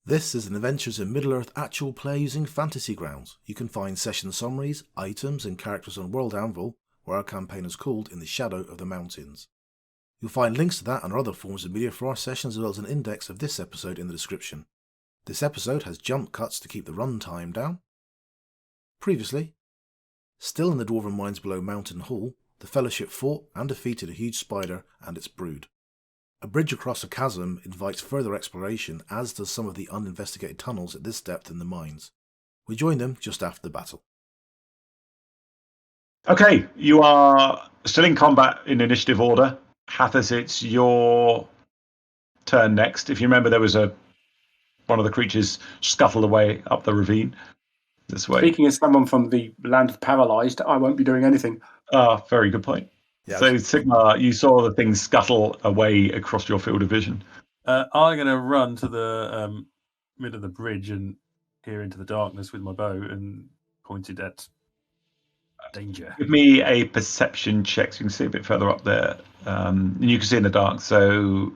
This is an Adventures in Middle-Earth actual play using Fantasy Grounds. You can find session summaries, items and characters on World Anvil, where our campaign is called In the Shadow of the Mountains. You'll find links to that and other forms of media for our sessions as well as an index of this episode in the description. This episode has jump cuts to keep the run time down. Previously, still in the Dwarven mines below Mountain Hall, the Fellowship fought and defeated a huge spider and its brood. A bridge across a chasm invites further exploration, as does some of the uninvestigated tunnels at this depth in the mines. We join them just after the battle. Okay, you are still in combat in initiative order. Hathis, it's your turn next. If you remember, there was one of the creatures scuttled away up the ravine this way. Speaking as someone from the land of paralysed, I won't be doing anything. Very good point. Yeah, so, Sigma, you saw the thing scuttle away across your field of vision. I'm going to run to the mid of the bridge and peer into the darkness with my bow and point it at danger. Give me a perception check so you can see a bit further up there. And you can see in the dark, so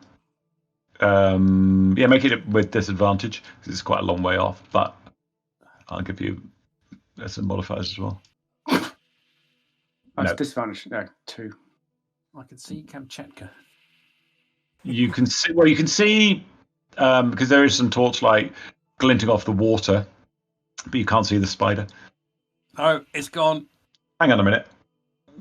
make it with disadvantage because it's quite a long way off, but I'll give you some modifiers as well. That's disadvantage. No, 2. I can see Kamchatka. You can see. Well, you can see because there is some torchlight glinting off the water, but you can't see the spider. Oh, it's gone. Hang on a minute.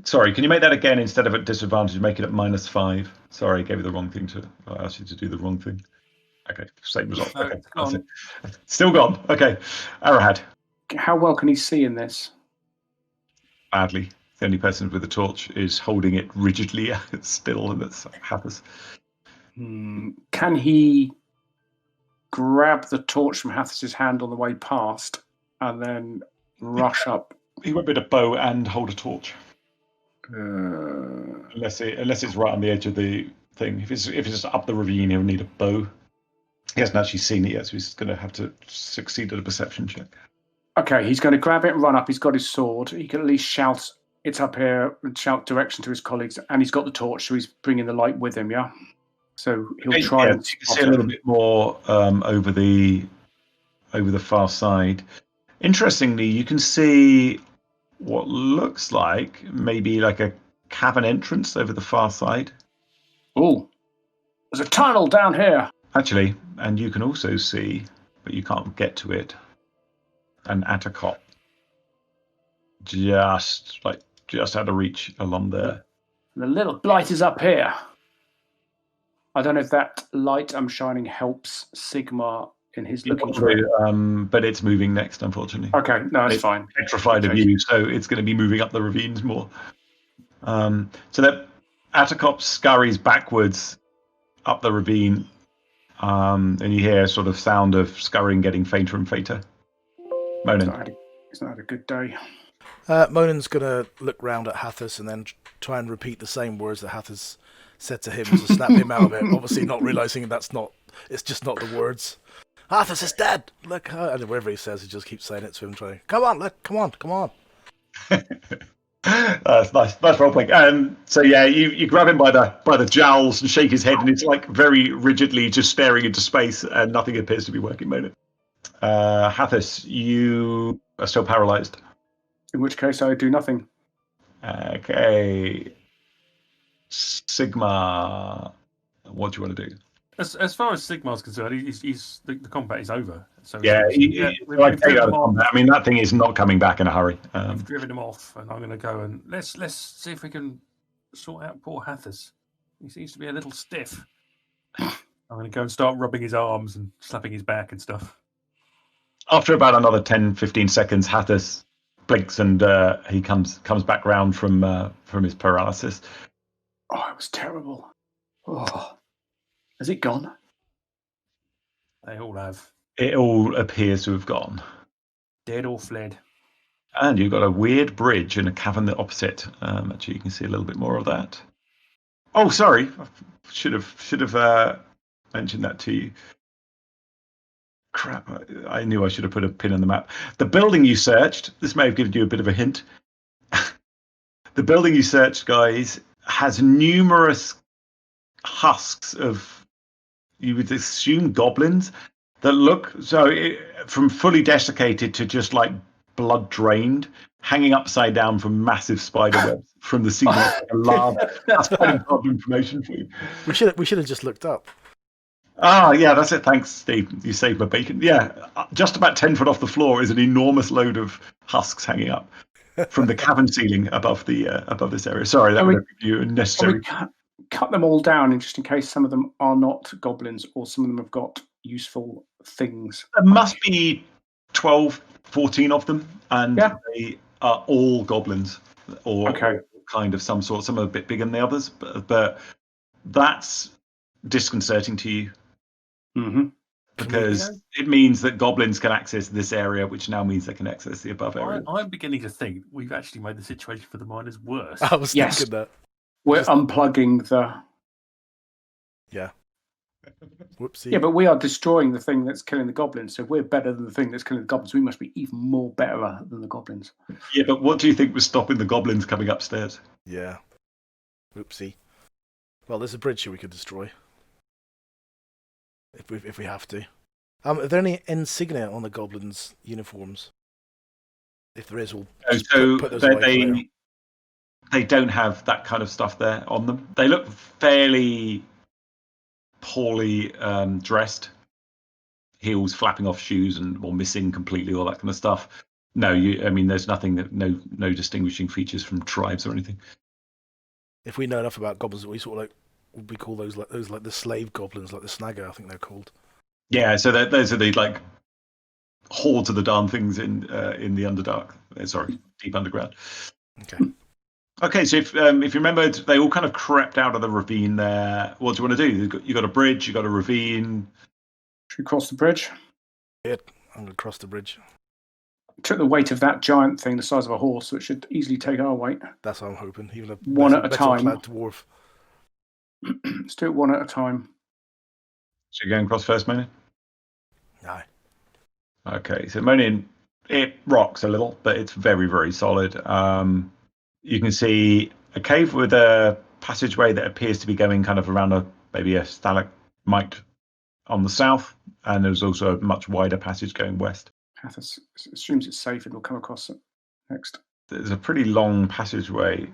Sorry, can you make that again instead of at disadvantage? Make it at -5. Sorry, I gave you the wrong thing I asked you to do the wrong thing. Okay, same result. No, okay, it's gone. Still gone. Okay, Arahad. How well can he see in this? Badly. The only person with a torch is holding it rigidly still, and that's Hathis. Can he grab the torch from Hathis's hand on the way past and then rush up? He won't be able to bow and hold a torch. Unless it's right on the edge of the thing. If it's up the ravine, he'll need a bow. He hasn't actually seen it yet, so he's going to have to succeed at a perception check. Okay, he's going to grab it and run up. He's got his sword. He can at least shout, "It's up here," and shout direction to his colleagues. And he's got the torch, so he's bringing the light with him, yeah? So he'll try and you can see a little bit more over the far side. Interestingly, you can see what looks like maybe like a cavern entrance over the far side. Oh, there's a tunnel down here. Actually, and you can also see, but you can't get to it, an atacop just out of reach along there. The little blight is up here. I don't know if that light I'm shining helps Sigma in his looking for it. But it's moving next, unfortunately. Okay, no, it's fine. Petrified of you, so it's going to be moving up the ravines more. So that atacop scurries backwards up the ravine, and you hear sort of sound of scurrying getting fainter and fainter. Monin. He's not had a good day. Monan's going to look round at Hathis and then try and repeat the same words that Hathis said to him to snap him out of it, obviously not realising it's just not the words. Hathis is dead! Look, and whatever he says, he just keeps saying it to him, trying, come on. That's nice role playing. So yeah, you grab him by the jowls and shake his head, and it's like very rigidly just staring into space, and nothing appears to be working. Monin. Hathis, you are still paralysed. In which case, I do nothing. Okay. Sigma, what do you want to do? As far as Sigmar's concerned, he's the combat is over. So yeah, we've driven him off. I mean, that thing is not coming back in a hurry. I've driven him off, and I'm going to go and let's see if we can sort out poor Hathis. He seems to be a little stiff. I'm going to go and start rubbing his arms and slapping his back and stuff. After about another 10-15 seconds, Hathis blinks and he comes back round from his paralysis. Oh, it was terrible. Oh, has it gone? They all have. It all appears to have gone. Dead or fled. And you've got a weird bridge and a cavern opposite. Actually, you can see a little bit more of that. Oh, sorry, I should have mentioned that to you. Crap, I knew I should have put a pin on the map. The building you searched, this may have given you a bit of a hint. The building you searched, guys, has numerous husks of, you would assume, goblins, that look from fully desiccated to just like blood drained, hanging upside down from massive spider webs from the ceiling. Like a lava. That's quite important information for you. We should have just looked up. Ah, yeah, that's it. Thanks, Steve. You saved my bacon. Yeah, just about 10 foot off the floor is an enormous load of husks hanging up from the cavern ceiling above this area. Sorry, that would have given you a necessary. Cut them all down, just in case some of them are not goblins or some of them have got useful things. There must be 12, 14 of them, and they are all goblins or kind of some sort. Some are a bit bigger than the others, but that's disconcerting to you. Mm-hmm. Because it means that goblins can access this area, which now means they can access the above area. I'm beginning to think we've actually made the situation for the miners worse. I was thinking that. We're unplugging the... Yeah. Whoopsie. Yeah, but we are destroying the thing that's killing the goblins, so if we're better than the thing that's killing the goblins, we must be even more better than the goblins. Yeah, but what do you think was stopping the goblins coming upstairs? Yeah. Whoopsie. Well, there's a bridge here we could destroy. If we have to. Are there any insignia on the goblins' uniforms? If there is, we'll put those away. They don't have that kind of stuff there on them. They look fairly poorly dressed. Heels flapping off shoes or missing completely, all that kind of stuff. No, there's nothing no distinguishing features from tribes or anything. If we know enough about goblins, we sort of like. We call those like the slave goblins, like the snagger, I think they're called. Yeah, so those are the like hordes of the darn things in the Underdark. Sorry, deep underground. Okay. Okay, so if you remember, they all kind of crept out of the ravine there. What do you want to do? You got a bridge, you got a ravine. Should we cross the bridge? Yeah, I'm going to cross the bridge. Took the weight of that giant thing the size of a horse, so it should easily take our weight. That's what I'm hoping. Even one at a time. Dwarf. Let's do it one at a time. So you're going across first, Monin? Aye. Okay, so Monin, it rocks a little, but it's very, very solid. You can see a cave with a passageway that appears to be going kind of around maybe a stalagmite on the south, and there's also a much wider passage going west. Hathis assumes it's safe and we'll come across it next. There's a pretty long passageway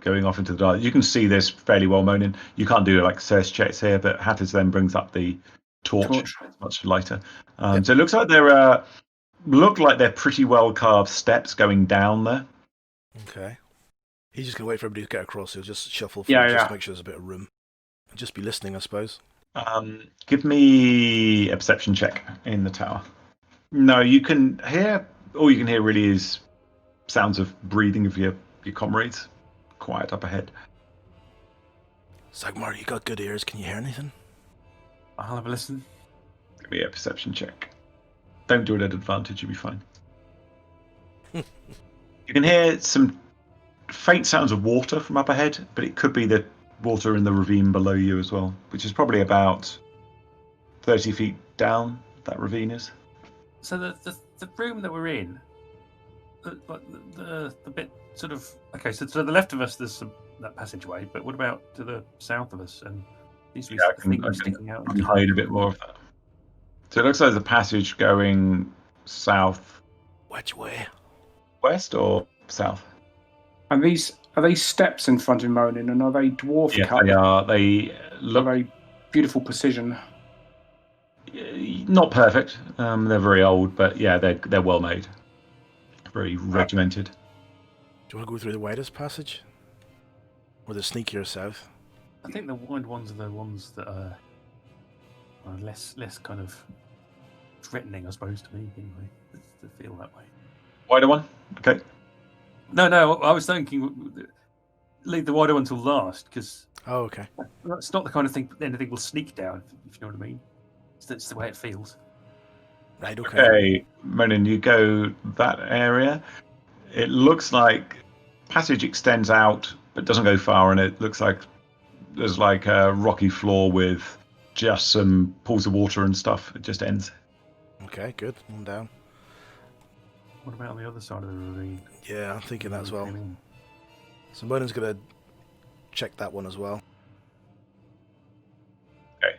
going off into the dark. You can see this fairly well, Monin. You can't do like search checks here, but Hathis then brings up the torch. It's much lighter. So it looks like they're pretty well carved steps going down there. Okay. He's just going to wait for everybody to get across. He'll just shuffle through just to make sure there's a bit of room. And just be listening, I suppose. Give me a perception check in the tower. No, you can hear... All you can hear really is sounds of breathing of your comrades. Quiet up ahead. Sagmar, you got good ears. Can you hear anything? I'll have a listen. Give me a perception check. Don't do it at advantage, you'll be fine. You can hear some faint sounds of water from up ahead, but it could be the water in the ravine below you as well, which is probably about 30 feet down, that ravine is. So the room that we're in, the bit sort of... Okay, so to the left of us there's that passageway, but what about to the south of us? And these things sticking out. I can hide a bit more of that. So it looks like there's a passage going south. Which way? West or south? And are they steps in front of Monin, and are they dwarf cut? They are. They look very beautiful precision. Not perfect. They're very old, but yeah, they're well made. Very regimented. Do you want to go through the widest passage? Or the sneakier south? I think the wide ones are the ones that are less kind of threatening, I suppose, to me, anyway, to feel that way. Wider one? Okay. No, I was thinking leave the wider one till last, because okay. It's not the kind of thing anything will sneak down, if you know what I mean. It's the way it feels. Right, okay. Okay, Monin, you go that area. It looks like passage extends out, but doesn't go far, and it looks like there's like a rocky floor with just some pools of water and stuff. It just ends. Okay, good. I'm down. What about on the other side of the ravine? Yeah, I'm thinking that as well. So Monin's going to check that one as well. Okay.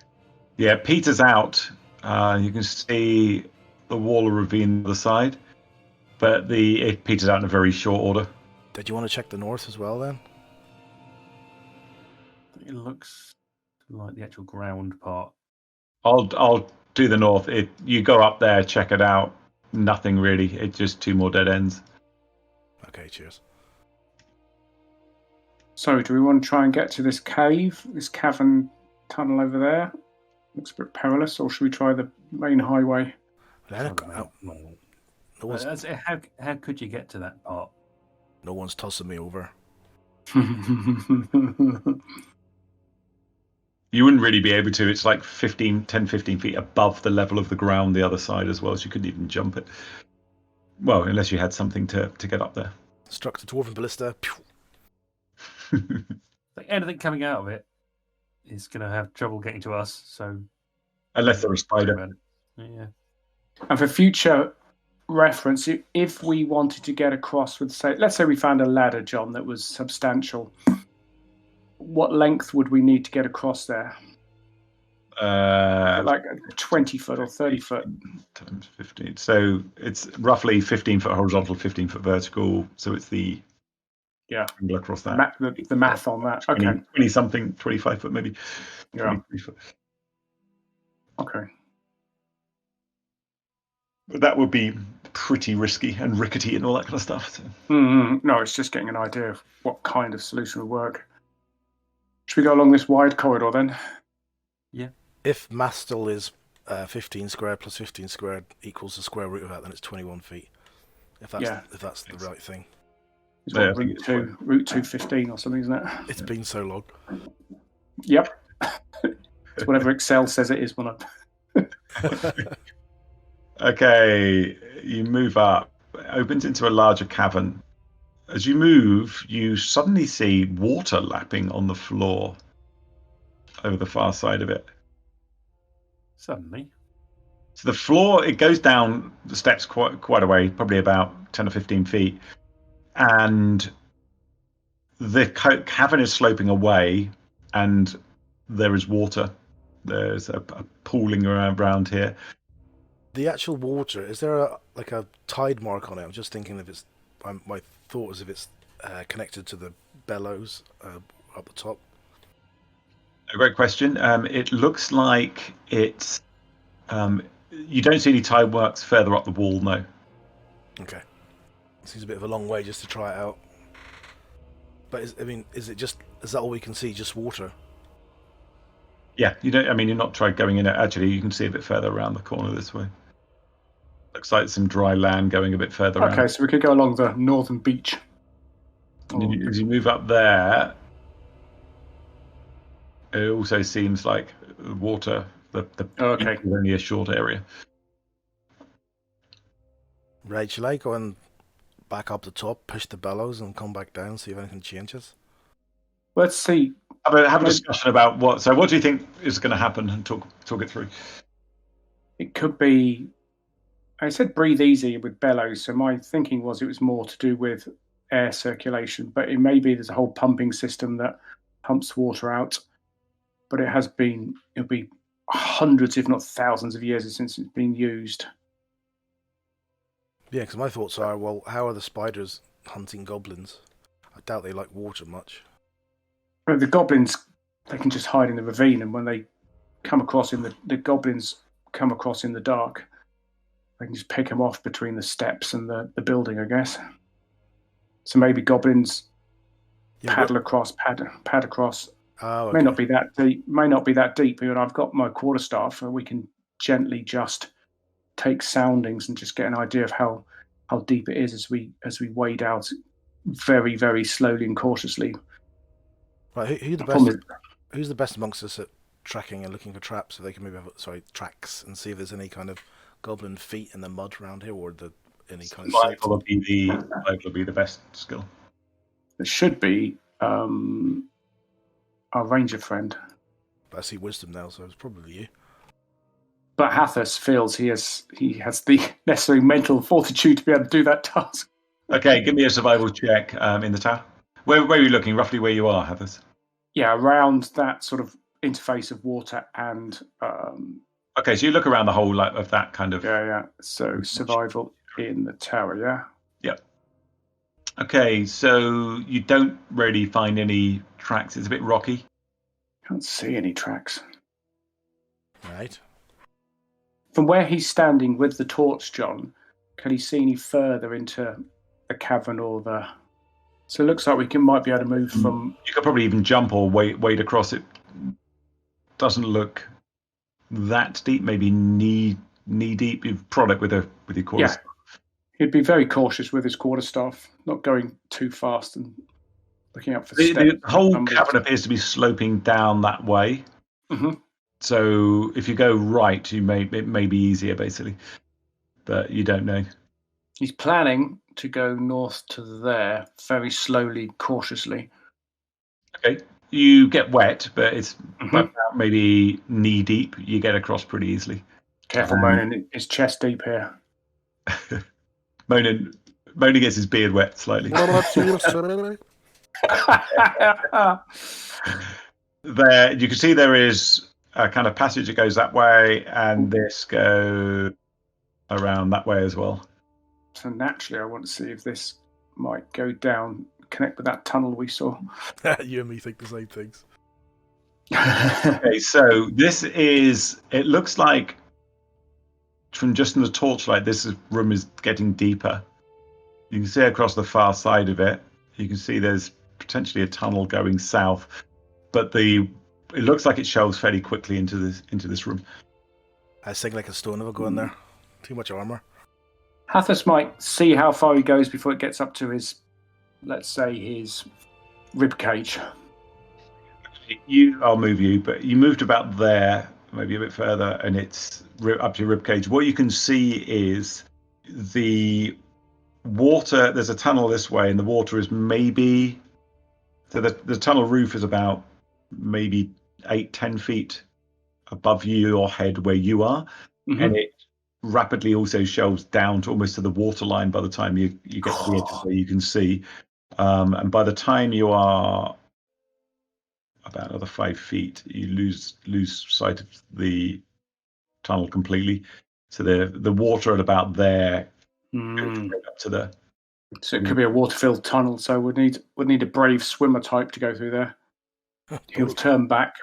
Yeah, Peter's out You can see the wall of ravine on the other side, but it peters out in a very short order. Did you want to check the north as well then? It looks like the actual ground part. I'll do the north. You go up there, check it out. Nothing really. It's just 2 more dead ends. Okay, cheers. So, do we want to try and get to this cave, this cavern tunnel over there? Looks a bit perilous, or should we try the main highway? No one's, How could you get to that part? no one's tossing me over. You wouldn't really be able to. It's like 10, 15 feet above the level of the ground the other side as well, so you couldn't even jump it. Well, unless you had something to get up there. Struck the dwarven ballista. Like anything coming out of it is going to have trouble getting to us. So, Unless they're a spider. Yeah. And for future reference, if we wanted to get across with, say, let's say we found a ladder, John, that was substantial, what length would we need to get across there? Like 20 foot or 30 foot? Times 15. So it's roughly 15 foot horizontal, 15 foot vertical. So it's the angle across that. The math on that. 20 something, 25 foot maybe. Yeah. 23 foot. Okay. But that would be pretty risky and rickety and all that kind of stuff. So. No, it's just getting an idea of what kind of solution would work. Should we go along this wide corridor then? Yeah. If math still is 15 squared plus 15 squared equals the square root of that, then it's 21 feet. If that's the right thing. It's what, root 215 or something, isn't it? It's been so long. Yep. It's whatever Excel says it is when I... Okay, you move up. It opens into a larger cavern. As you move, you suddenly see water lapping on the floor over the far side of it. Suddenly? So the floor, it goes down the steps quite a way, probably about 10 or 15 feet. And the cavern is sloping away, and there is water. There's a pooling around here. The actual water, is there a tide mark on it? I'm just thinking if it's... my thought was if it's connected to the bellows up the top. A great question. It looks like it's... you don't see any tide marks further up the wall, no. Okay. Seems a bit of a long way just to try it out. But is that all we can see, just water? Yeah, you're not tried going in it. Actually, you can see a bit further around the corner this way. Looks like some dry land going a bit further around. Okay, so we could go along the northern beach. As you move up there, it also seems like water, the okay. is only a short area. Right, shall I go and back up the top, push the bellows and come back down, see if anything changes? Let's see. Have a discussion about what do you think is going to happen, and talk it through. It could be... I said breathe easy with bellows, so my thinking was it was more to do with air circulation, but it may be there's a whole pumping system that pumps water out. But it'll be hundreds, if not thousands of years since it's been used. Yeah, because my thoughts are, well, how are the spiders hunting goblins? I doubt they like water much. But the goblins, they can just hide in the ravine, and when they come across the goblins come across in the dark, they can just pick them off between the steps and the building, I guess. So maybe goblins paddle across. Oh, okay. May not be that deep. But I've got my quarterstaff, and we can gently just take soundings and just get an idea of how deep it is as we wade out very, very slowly and cautiously. Right, who's the best amongst us at tracking and looking for traps? So they can tracks, and see if there's any kind of goblin feet in the mud around here, or any kind of survival will be the best skill. It should be our ranger friend. But I see wisdom now, so it's probably you. But Hathus feels he has the necessary mental fortitude to be able to do that task. Okay, give me a survival check in the tower. Where are you looking? Roughly where you are, Hathus? Yeah, around that sort of interface of water and Okay, so you look around the whole of that kind of. Yeah. So survival in the tower, yeah? Yep. Okay, so you don't really find any tracks. It's a bit rocky. Can't see any tracks. Right. From where he's standing with the torch, John, can he see any further into the cavern or the... So it looks like we might be able to move from... You could probably even jump or wade across it. Doesn't look that deep, maybe knee deep. You've prod it with your quarter. Yeah. He'd be very cautious with his quarterstaff, not going too fast and looking out for steps. The whole cavern appears to be sloping down that way. Mm-hmm. So if you go right, it may be easier, basically. But you don't know. He's planning to go north to there, very slowly, cautiously. Okay. You get wet, but it's about maybe knee deep. You get across pretty easily. Careful, Monin. His chest deep here. Monin gets his beard wet slightly. There, you can see there is a kind of passage that goes that way, and this go around that way as well. So naturally, I want to see if this might go down, connect with that tunnel we saw. You and me think the same things. Okay, so this is. It looks like from just in the torchlight, this room is getting deeper. You can see across the far side of it. You can see there's potentially a tunnel going south, but it looks like it shelves fairly quickly into this room. I sing like a stone if I go in there. Too much armor. Hathis might see how far he goes before it gets up to his, let's say, his rib cage. I'll move you, but you moved about there, maybe a bit further, and it's up to your rib cage. What you can see is the water. There's a tunnel this way, and the water is maybe. So the tunnel roof is about maybe 8-10 feet above your head where you are, and it rapidly also shelves down to almost to the water line by the time you get to the edge where you can see, and by the time you are about another 5 feet, you lose sight of the tunnel completely. So the water at about there goes right up to the. So it could be a water-filled tunnel. So we'd need a brave swimmer type to go through there. He'll turn back.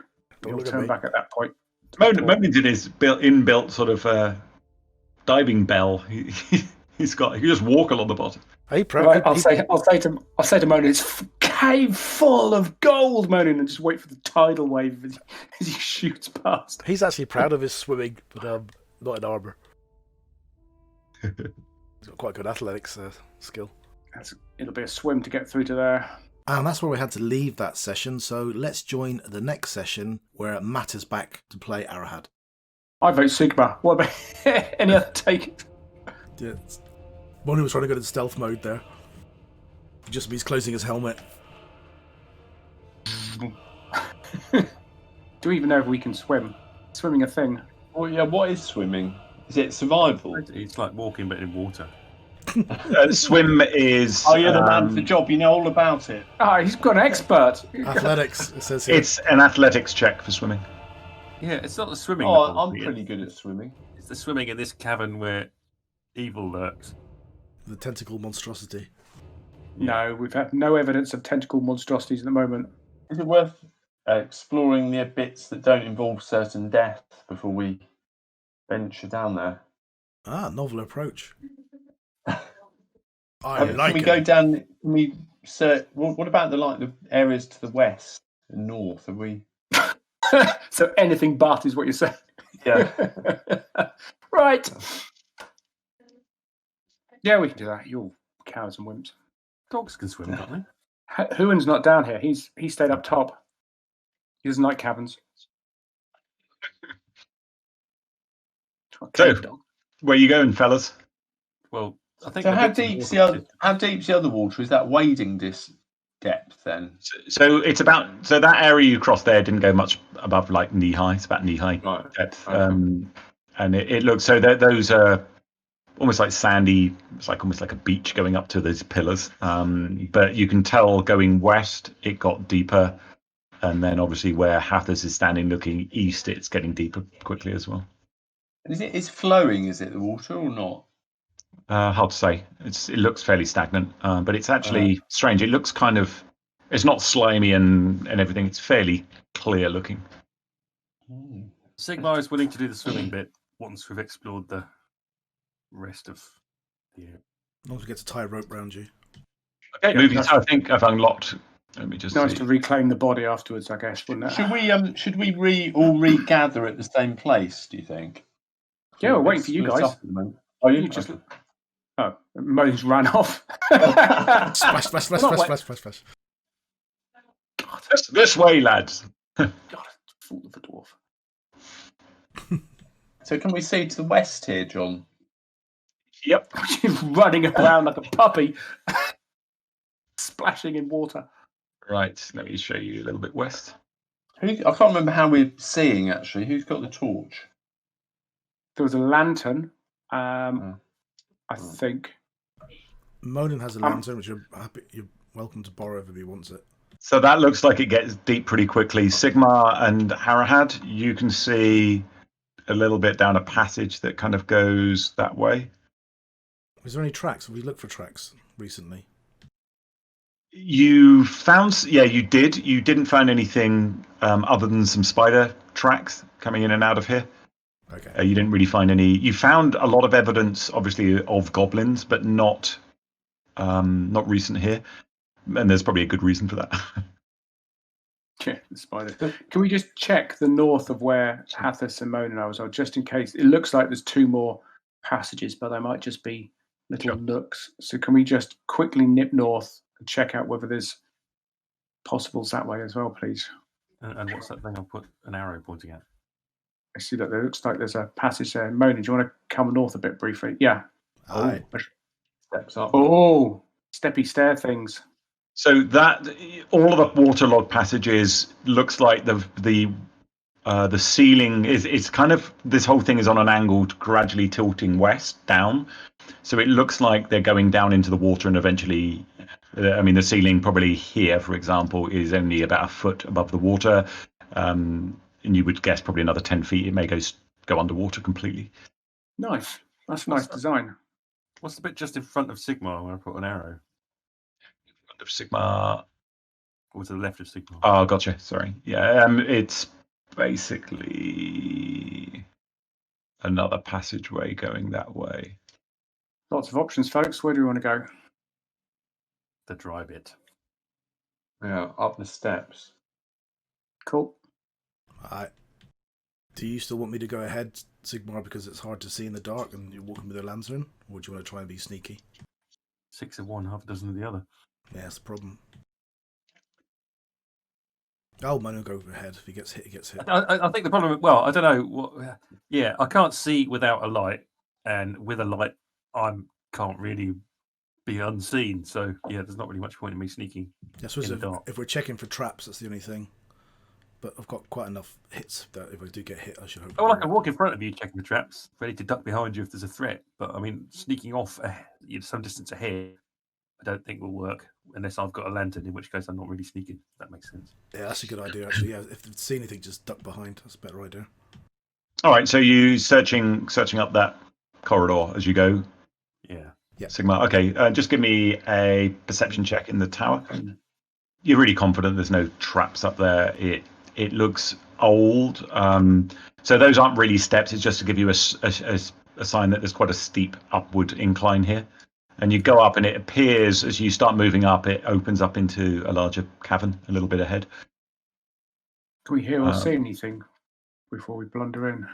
He'll turn back at that point. Monin did his inbuilt sort of diving bell. He can just walk along the bottom. Right, I'll say to Monin, it's cave full of gold, Monin, and just wait for the tidal wave as he shoots past. He's actually proud of his swimming, but not in armor. He's got quite a good athletics skill. It'll be a swim to get through to there. And that's where we had to leave that session, so let's join the next session where Matt is back to play Arahad. I vote Sigma. What about any other take? Yeah, Monin was trying to go to stealth mode there. It just means closing his helmet. Do we even know if we can swim? Swimming a thing? Well, yeah, what is swimming? Is it survival? It's like walking but in water. Swim is. Oh, you're the man for the job. You know all about it. Ah, he's got an expert. Athletics, it says here. It's an athletics check for swimming. Yeah, it's not the swimming. Oh, I'm pretty good at swimming. It's the swimming in this cavern where evil lurks. The tentacle monstrosity. No, we've had no evidence of tentacle monstrosities at the moment. Is it worth exploring the bits that don't involve certain death before we venture down there? Ah, novel approach. Can we go down? Can we search? What about the areas to the west and north? Are we? So anything but is what you're saying. Yeah. Right. Yeah, we can do that. You're cowards and wimps. Dogs can swim, can't they? Huan's not down here. He stayed up top. He doesn't like caverns. So, where you going, fellas? Well, I think. So how deep's the other water? Is that wading depth then? So it's about that area you crossed there didn't go much above like knee high. It's about knee high depth, Okay. And it looks so that those are almost like sandy. It's like almost like a beach going up to those pillars. But you can tell going west it got deeper, and then obviously where Hathis is standing looking east, it's getting deeper quickly as well. Is flowing? Is it the water or not? Hard to say. It looks fairly stagnant, but it's actually strange. It looks kind of. It's not slimy and everything. It's fairly clear looking. Sigmar is willing to do the swimming bit once we've explored the rest of the area. As long as we get to tie a rope round you. Okay, Yeah, moving. So I think I've unlocked. Let me just Nice see. to reclaim the body afterwards, I guess, wouldn't it? Should we all regather at the same place? Do you think? Yeah, we're waiting for you Split guys. up at the moment. Oh, you just- Okay. Oh, Mo's ran off. Splash, splash, splash, Not splash, wet. splash, splash, splash. This way, lads. God, fool of a dwarf. So can we see to the west here, John? Yep. She's running around like a puppy, splashing in water. Right. Let me show you a little bit west. I can't remember how we're seeing actually. Who's got the torch? There was a lantern, I think. Monin has a lantern, which you're welcome to borrow if he wants it. So that looks like it gets deep pretty quickly. Sigmar and Harahad, you can see a little bit down a passage that kind of goes that way. Is there any tracks? Have we looked for tracks recently? You found, yeah, you did. You didn't find anything other than some spider tracks coming in and out of here. Okay. You didn't really find any. You found a lot of evidence, obviously, of goblins, but not recent here. And there's probably a good reason for that. Yeah, the spider. Can we just check the north of where Hathis and Mona was, or just in case? It looks like there's two more passages, but they might just be little nooks. So can we just quickly nip north and check out whether there's possibles that way as well, please? And what's that thing I've put an arrow pointing at? I see that there looks like there's a passage there. Mona, do you want to come north a bit briefly? Yeah. Aye. Steps up. Oh, steppy stair things. So that all of the waterlogged passages looks like the ceiling is, it's kind of, this whole thing is on an angle gradually tilting west down. So it looks like they're going down into the water and eventually, I mean, the ceiling probably here, for example, is only about a foot above the water. And you would guess probably another 10 feet. It may go underwater completely. Nice. That's a nice design. What's the bit just in front of Sigmar where I put an arrow? Of Sigmar. Or to the left of Sigmar? Oh, gotcha. Sorry. Yeah, it's basically another passageway going that way. Lots of options, folks. Where do we want to go? The dry bit. Yeah, up the steps. Cool. Aye. Do you still want me to go ahead, Sigmar, because it's hard to see in the dark and you're walking with a lantern? Or do you want to try and be sneaky? 6 of one, half a dozen of the other. Yeah, that's the problem. Oh, Mono will go ahead. If he gets hit, he gets hit. I think the problem, well, I don't know. Yeah, I can't see without a light, and with a light, I can't really be unseen. So, yeah, there's not really much point in me sneaking. I suppose in the dark. if we're checking for traps, that's the only thing. But I've got quite enough hits that if I do get hit, I should hope. Oh, well, I can walk in front of you checking the traps, ready to duck behind you if there's a threat. But, I mean, sneaking off some distance ahead, I don't think will work unless I've got a lantern, in which case I'm not really sneaking. If that makes sense. Yeah, that's a good idea, actually. Yeah, if you see anything, just duck behind. That's a better idea. All right, so you searching up that corridor as you go, Yeah. Sigmar. Okay, just give me a perception check in the tower. You're really confident there's no traps up there. It looks old. So those aren't really steps. It's just to give you a sign that there's quite a steep upward incline here. And you go up, and it appears as you start moving up, it opens up into a larger cavern a little bit ahead. Can we hear or see anything before we blunder in?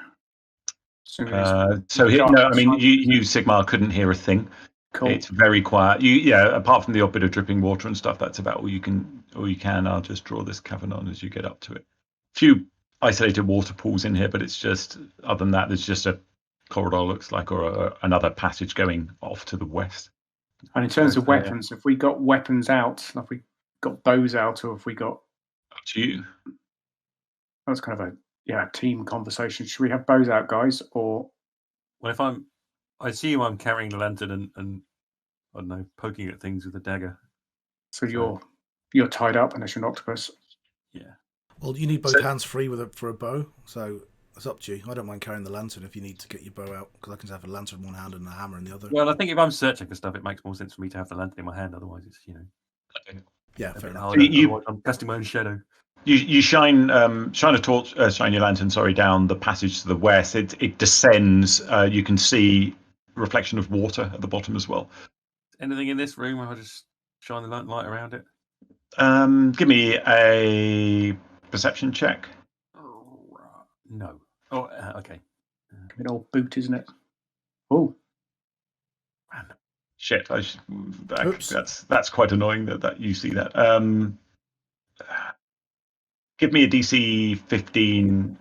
So here, no, I mean, you Sigmar couldn't hear a thing. Cool. It's very quiet. Apart from the odd bit of dripping water and stuff, that's about all you can. I'll just draw this cavern on as you get up to it. A few isolated water pools in here, but it's just, other than that, there's just a corridor, looks like, or another passage going off to the west. And in terms of weapons, if we got weapons out, like we got bows out, or if we got... Up to you. That was kind of a team conversation. Should we have bows out, guys, or... Well, if I assume I'm carrying the lantern and I don't know, poking at things with a dagger. So you're tied up unless you're an octopus. Yeah. Well, you need both hands free for a bow, so It's up to you. I don't mind carrying the lantern if you need to get your bow out, because I can have a lantern in one hand and a hammer in the other. Well, I think if I'm searching for stuff, it makes more sense for me to have the lantern in my hand. Otherwise, it's Yeah, a fair bit enough. harder. Otherwise, I'm casting my own shadow. You shine a torch, shine your lantern, down the passage to the west. It descends. You can see reflection of water at the bottom as well. Anything in this room? I'll just shine the light around it. Give me a perception check. No. Oh, okay. An old boot, isn't it? Oh, Random. Shit, Oops. that's quite annoying that you see that. Give me a DC 15.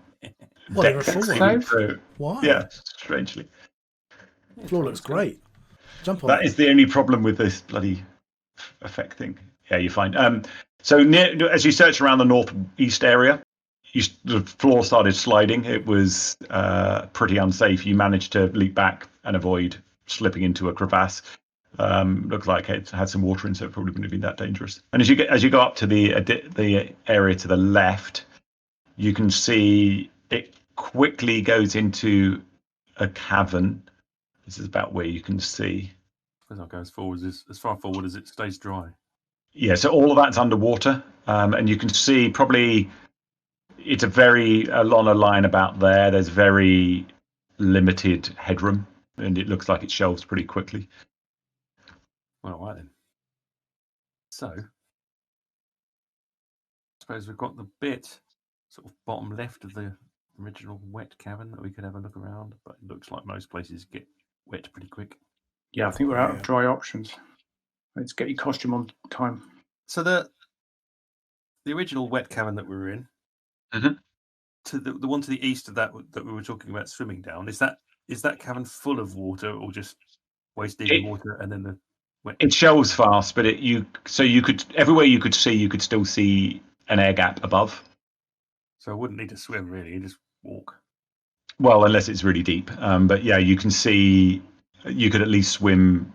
What, even a Dex full saving one? throw. Why? Yeah, strangely. Floor looks great. Jump on That it. is the only problem with this bloody effect thing. Yeah, you're fine. So as you search around the northeast area, the floor started sliding. It was pretty unsafe. You managed to leap back and avoid slipping into a crevasse. Looked like it had some water in, so it probably wouldn't have been that dangerous. And as you go up to the area to the left, you can see it quickly goes into a cavern. This is about where you can see. I suppose I'll go as far forward as it stays dry. Yeah, so all of that's underwater, and you can see probably it's along a line about there. There's very limited headroom, and it looks like it shelves pretty quickly. Well, all right then. So, I suppose we've got the bit sort of bottom left of the original wet cavern that we could have a look around, but it looks like most places get wet pretty quick. yeah, I think we're out Yeah. of dry options. Let's get your costume on time. So the original wet cavern that we were in, Mhm. to the one to the east of that we were talking about swimming down, is that cavern full of water or just waist deep in water and then the wet? It shelves fast, but you could everywhere you could still see an air gap above. So I wouldn't need to swim really, you just walk. Well, unless it's really deep. But yeah, you can see. You could at least swim.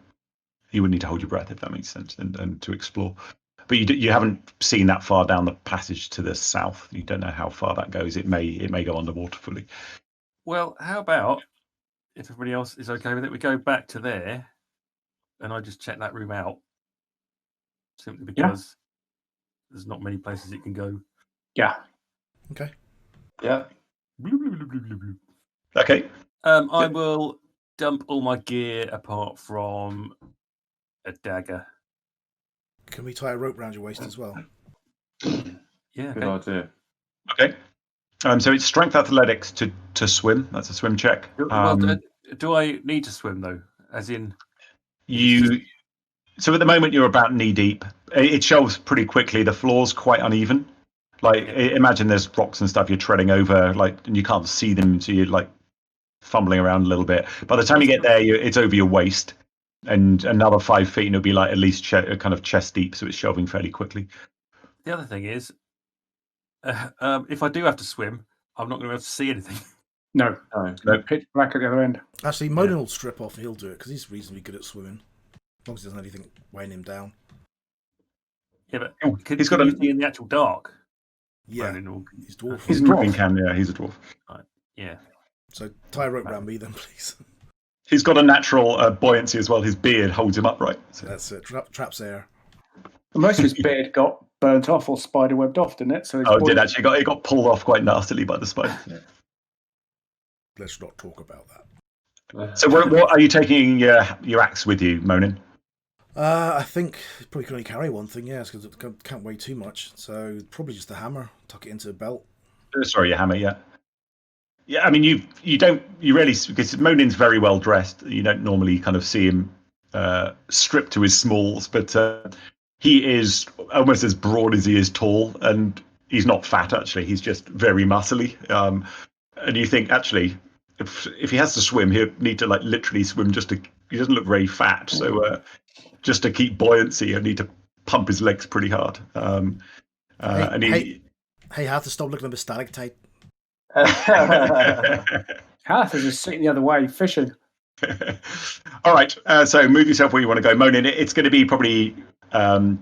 You wouldn't need to hold your breath if that makes sense, and to explore. But you haven't seen that far down the passage to the south. You don't know how far that goes. It may go underwater fully. Well, how about if everybody else is okay with it, we go back to there and I just check that room out simply because there's not many places it can go. Yeah. Okay. Yeah. Okay. I will dump all my gear apart from a dagger. Can we tie a rope around your waist as well? Yeah. Good Okay. idea. Okay. So it's strength athletics to swim. That's a swim check. Do I need to swim though? As in, So at the moment you're about knee deep. It shelves pretty quickly. The floor's quite uneven. Imagine there's rocks and stuff you're treading over, and you can't see them, so you're fumbling around a little bit. By the time you get there, it's over your waist, and another 5 feet, and it'll be at least kind of chest deep, so it's shelving fairly quickly. The other thing is, if I do have to swim, I'm not going to be able to see anything. No. No. Pitch black at the other end. Actually, Monin will strip off and he'll do it because he's reasonably good at swimming. As long as he doesn't have anything weighing him down. Yeah, but He's can got you see in the actual dark? Yeah. Monin He's dwarf. He's a dwarf. He's a dwarf. Right. Yeah. So tie a rope around me then, please. He's got a natural buoyancy as well. His beard holds him upright. So. That's it. Traps air. Most of his beard got burnt off or spider webbed off, didn't it? So it did actually. It got pulled off quite nastily by the spider. Yeah. Let's not talk about that. So what are you taking your axe with you, Monin? I think probably can only carry one thing, yes, because it can't weigh too much. So probably just a hammer. Tuck it into a belt. Sorry, your hammer, yeah. Yeah, I mean, you rarely, because Monin's very well dressed. You don't normally kind of see him stripped to his smalls, but he is almost as broad as he is tall, and he's not fat actually. He's just very muscly. And you think actually, if he has to swim, he'll need to literally swim he doesn't look very fat, so just to keep buoyancy, he'll need to pump his legs pretty hard. Hey, have to stop looking at the stalactite. Half is just sitting the other way fishing. All right, so move yourself where you want to go, Monin. It's going to be probably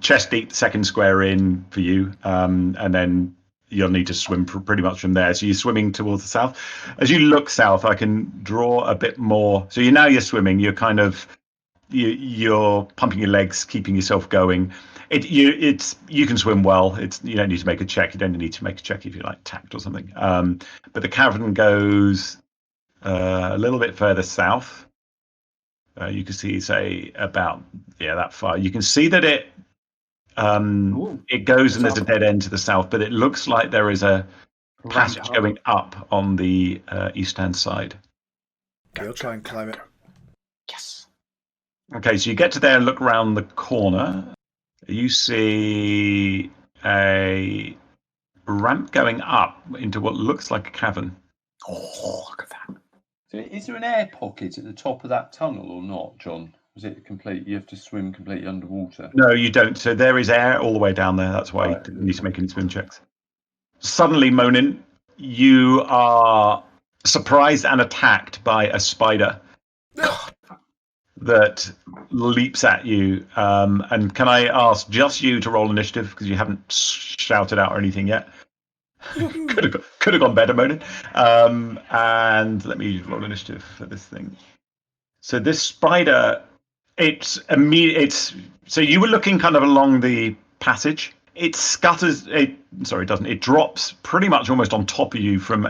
chest deep, second square in for you, and then you'll need to swim pretty much from there. So you're swimming towards the south. As you look south, I can draw a bit more. So you're swimming. You're kind of you're pumping your legs, keeping yourself going. You can swim well. You don't need to make a check. You don't need to make a check if you like tact or something. But the cavern goes a little bit further south. You can see, say, about that far. You can see that it goes and there's a dead end to the south, but it looks like there is a passage going up on the east-hand side. Okay, I'll try and climb it. Yes. Okay, so you get to there and look around the corner. You see a ramp going up into what looks like a cavern. Oh, look at that. So is there an air pocket at the top of that tunnel or not, John? Is it complete? You have to swim completely underwater? No, you don't. So there is air all the way down there. That's why you need to make any swim checks. Suddenly, Monin, you are surprised and attacked by a spider that leaps at you. And can I ask just you to roll initiative because you haven't shouted out or anything yet? could have gone better, Monin. And let me roll initiative for this thing. So this spider, so you were looking kind of along the passage. It scutters. It doesn't. It drops pretty much almost on top of you on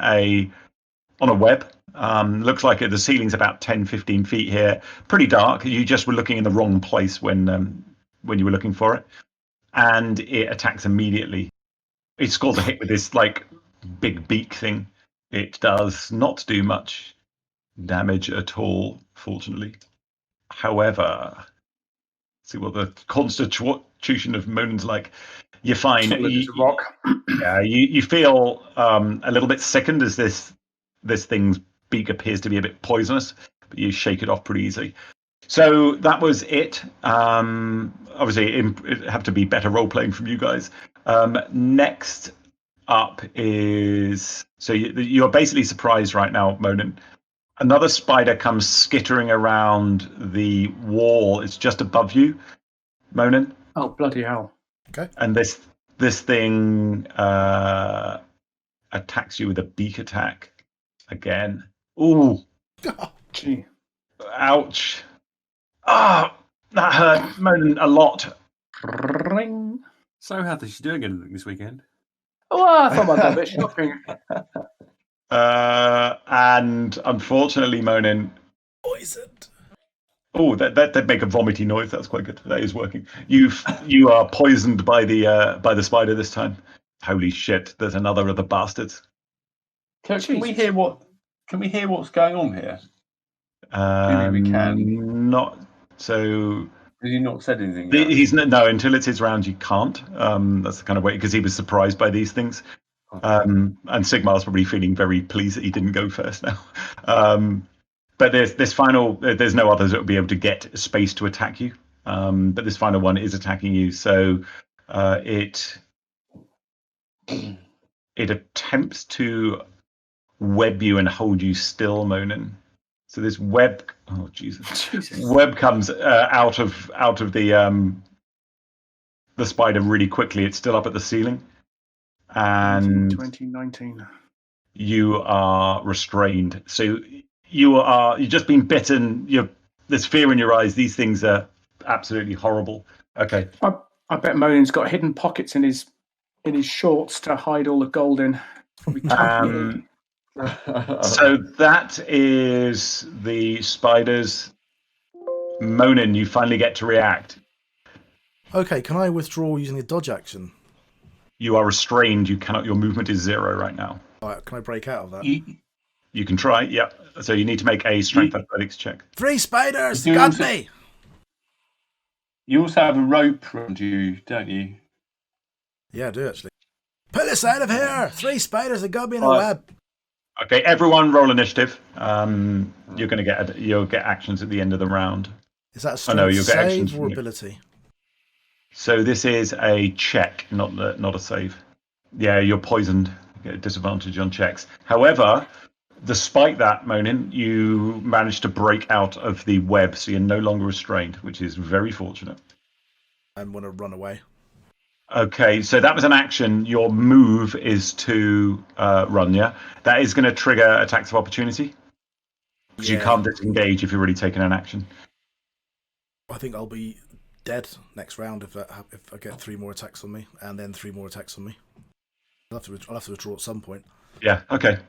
a web. Looks like the ceiling's about 10, 15 feet here. Pretty dark. You just were looking in the wrong place when you were looking for it, and it attacks immediately. It scores a hit with this like big beak thing. It does not do much damage at all, fortunately. However, see what the constitution of Monin's like. You find you feel a little bit sickened as this thing's beak appears to be a bit poisonous, but you shake it off pretty easily. So that was it. Obviously, it had to be better role playing from you guys. Next up is you're basically surprised right now, Monin. Another spider comes skittering around the wall. It's just above you, Monin. Oh, bloody hell. Okay. And this thing attacks you with a beak attack again. Ooh. Gee. Ouch. Ah, that hurt Monin a lot. Ring. So, how is she doing anything this weekend? Oh, I thought I'd go a bit shopping. And unfortunately, Monin, Poisoned. oh, that'd make a vomity noise. That's quite good. That is working. You are poisoned by the spider this time. Holy shit! There's another of the bastards. Can we hear what's going on here? Maybe we can. Not so. Has he not said anything yet? No, until it's his round, you can't. That's the kind of way because he was surprised by these things. And Sigmar's probably feeling very pleased that he didn't go first now. But there's no others that will be able to get space to attack you. But this final one is attacking you, so it attempts to web you and hold you still, Monin. So this web, oh Jesus. Web comes out of the spider really quickly. It's still up at the ceiling, and 2019. You are restrained. So you've just been bitten. There's fear in your eyes. These things are absolutely horrible. Okay. I bet Monin's got hidden pockets in his shorts to hide all the gold in. So that is the spiders. Monin, you finally get to react. Okay, can I withdraw using the dodge action? You are restrained. You cannot. Your movement is 0 right now. All right, can I break out of that? You can try. Yeah. So you need to make a strength athletics check. 3 spiders got me. You also have a rope around you, don't you? Yeah, I do actually. Pull us out of here! 3 spiders have got me in a web. Okay, everyone roll initiative. You'll get actions at the end of the round. Is that a strength save or ability? So this is a check, not a save. Yeah, you're poisoned. You get a disadvantage on checks. However, despite that, Monin, you managed to break out of the web, so you're no longer restrained, which is very fortunate. I want to run away. Okay, so that was an action. Your move is to run, yeah? That is going to trigger attacks of opportunity. Because you can't disengage if you're already taking an action. I think I'll be dead next round if I get 3 more attacks on me, and then 3 more attacks on me. I'll have to withdraw at some point. Yeah, okay.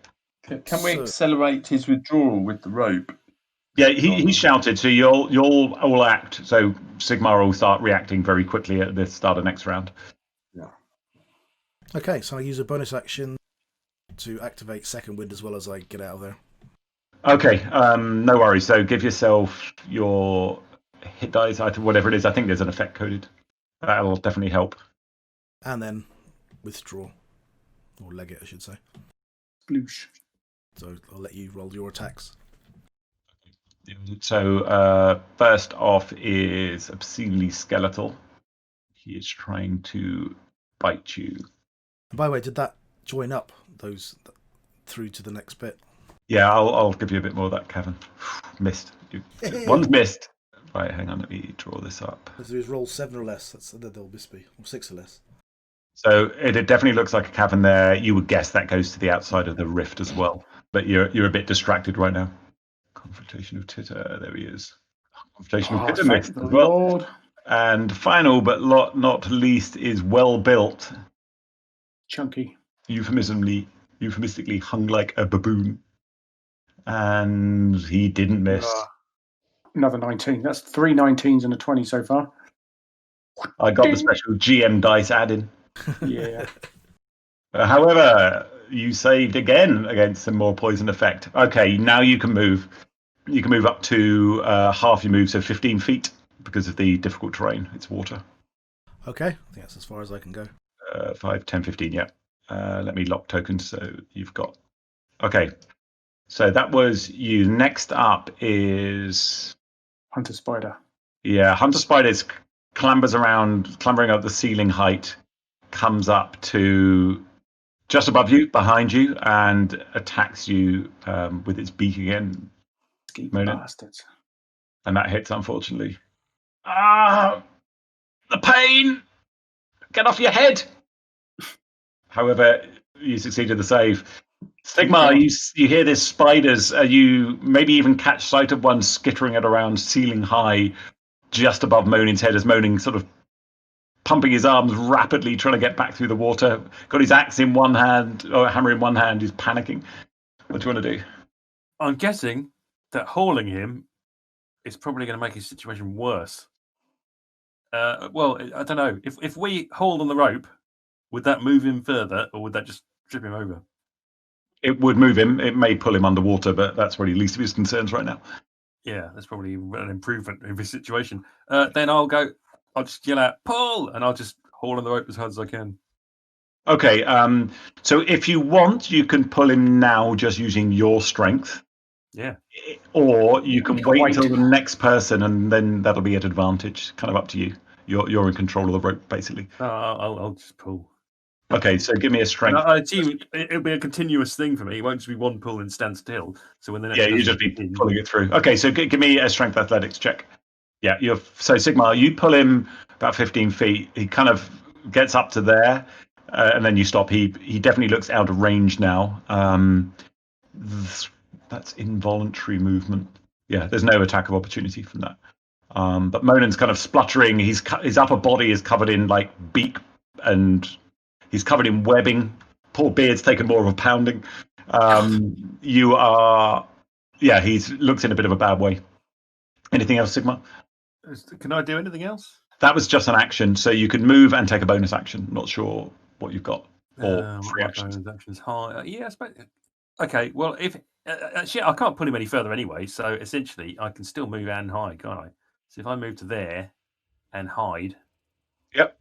Can we accelerate his withdrawal with the rope? Yeah, he shouted, so you'll all act. So Sigmar will start reacting very quickly at the start of next round. Yeah. Okay, so I use a bonus action to activate Second Wind as well as I get out of there. Okay, no worries. So give yourself your hit dice, whatever it is. I think there's an effect coded. That'll definitely help. And then withdraw. Or leg it, I should say. Sploosh. So I'll let you roll your attacks. So first off is obscenely skeletal. He is trying to bite you. And by the way, did that join up those through to the next bit? Yeah, I'll give you a bit more of that, Kevin. Missed. One's missed. Right, hang on, let me draw this up. So there's roll 7 or less. There'll be or 6 or less. So it definitely looks like a cavern there. You would guess that goes to the outside of the rift as well. But you're a bit distracted right now. Confrontation of Titter. There he is. Confrontation of Titter missed as well. Lord. And final but not least is well built. Chunky. Euphemistically hung like a baboon. And he didn't miss. Another 19. That's 3 19s and a 20 so far. I got the special GM dice added. Yeah. However, you saved again against some more poison effect. Okay, now you can move. You can move up to half your move, so 15 feet because of the difficult terrain. It's water. Okay, I think that's as far as I can go. 5, 10, 15, yeah. Let me lock tokens so you've got... Okay, so that was you. Next up is... Hunter Spider. Yeah, Hunter Spider clambering up the ceiling height, comes up to just above you, behind you, and attacks you with its beak again. Bastards. And that hits, unfortunately. Ah, the pain! Get off your head! However, you succeeded the save. Sigmar, you hear this spiders. You maybe even catch sight of one skittering at around ceiling high, just above Monin's head, as Monin sort of pumping his arms rapidly, trying to get back through the water. Got his axe in one hand, or a hammer in one hand. He's panicking. What do you want to do? I'm guessing that hauling him is probably going to make his situation worse. Well, I don't know. If we hauled on the rope, would that move him further, or would that just trip him over? It would move him. It may pull him underwater, but that's probably least of his concerns right now. Yeah, that's probably an improvement in his situation. Then I'll just yell out, pull, and I'll just haul on the rope as hard as I can. Okay, so if you want, you can pull him now just using your strength. Yeah. Or you can wait until the next person, and then that'll be at advantage. Kind of up to you. You're in control of the rope, basically. I'll just pull. Okay, so give me a strength. I assume it'll be a continuous thing for me. It won't just be one pull and stand still. So when the next you just be pulling it through. Okay, so give me a strength athletics check. Yeah, so Sigmar, you pull him about 15 feet. He kind of gets up to there, and then you stop. He definitely looks out of range now. That's involuntary movement. Yeah, there's no attack of opportunity from that. But Monan's kind of spluttering. His upper body is covered in like beak, and he's covered in webbing. Poor Beard's taken more of a pounding. He looks in a bit of a bad way. Anything else, Sigmar? Can I do anything else? That was just an action, so you could move and take a bonus action. Not sure what you've got. Or free actions. Bonus actions high. Yeah, I suppose. Okay, well, if actually I can't pull him any further anyway, so essentially I can still move and hide, can't I? So if I move to there and hide, yep,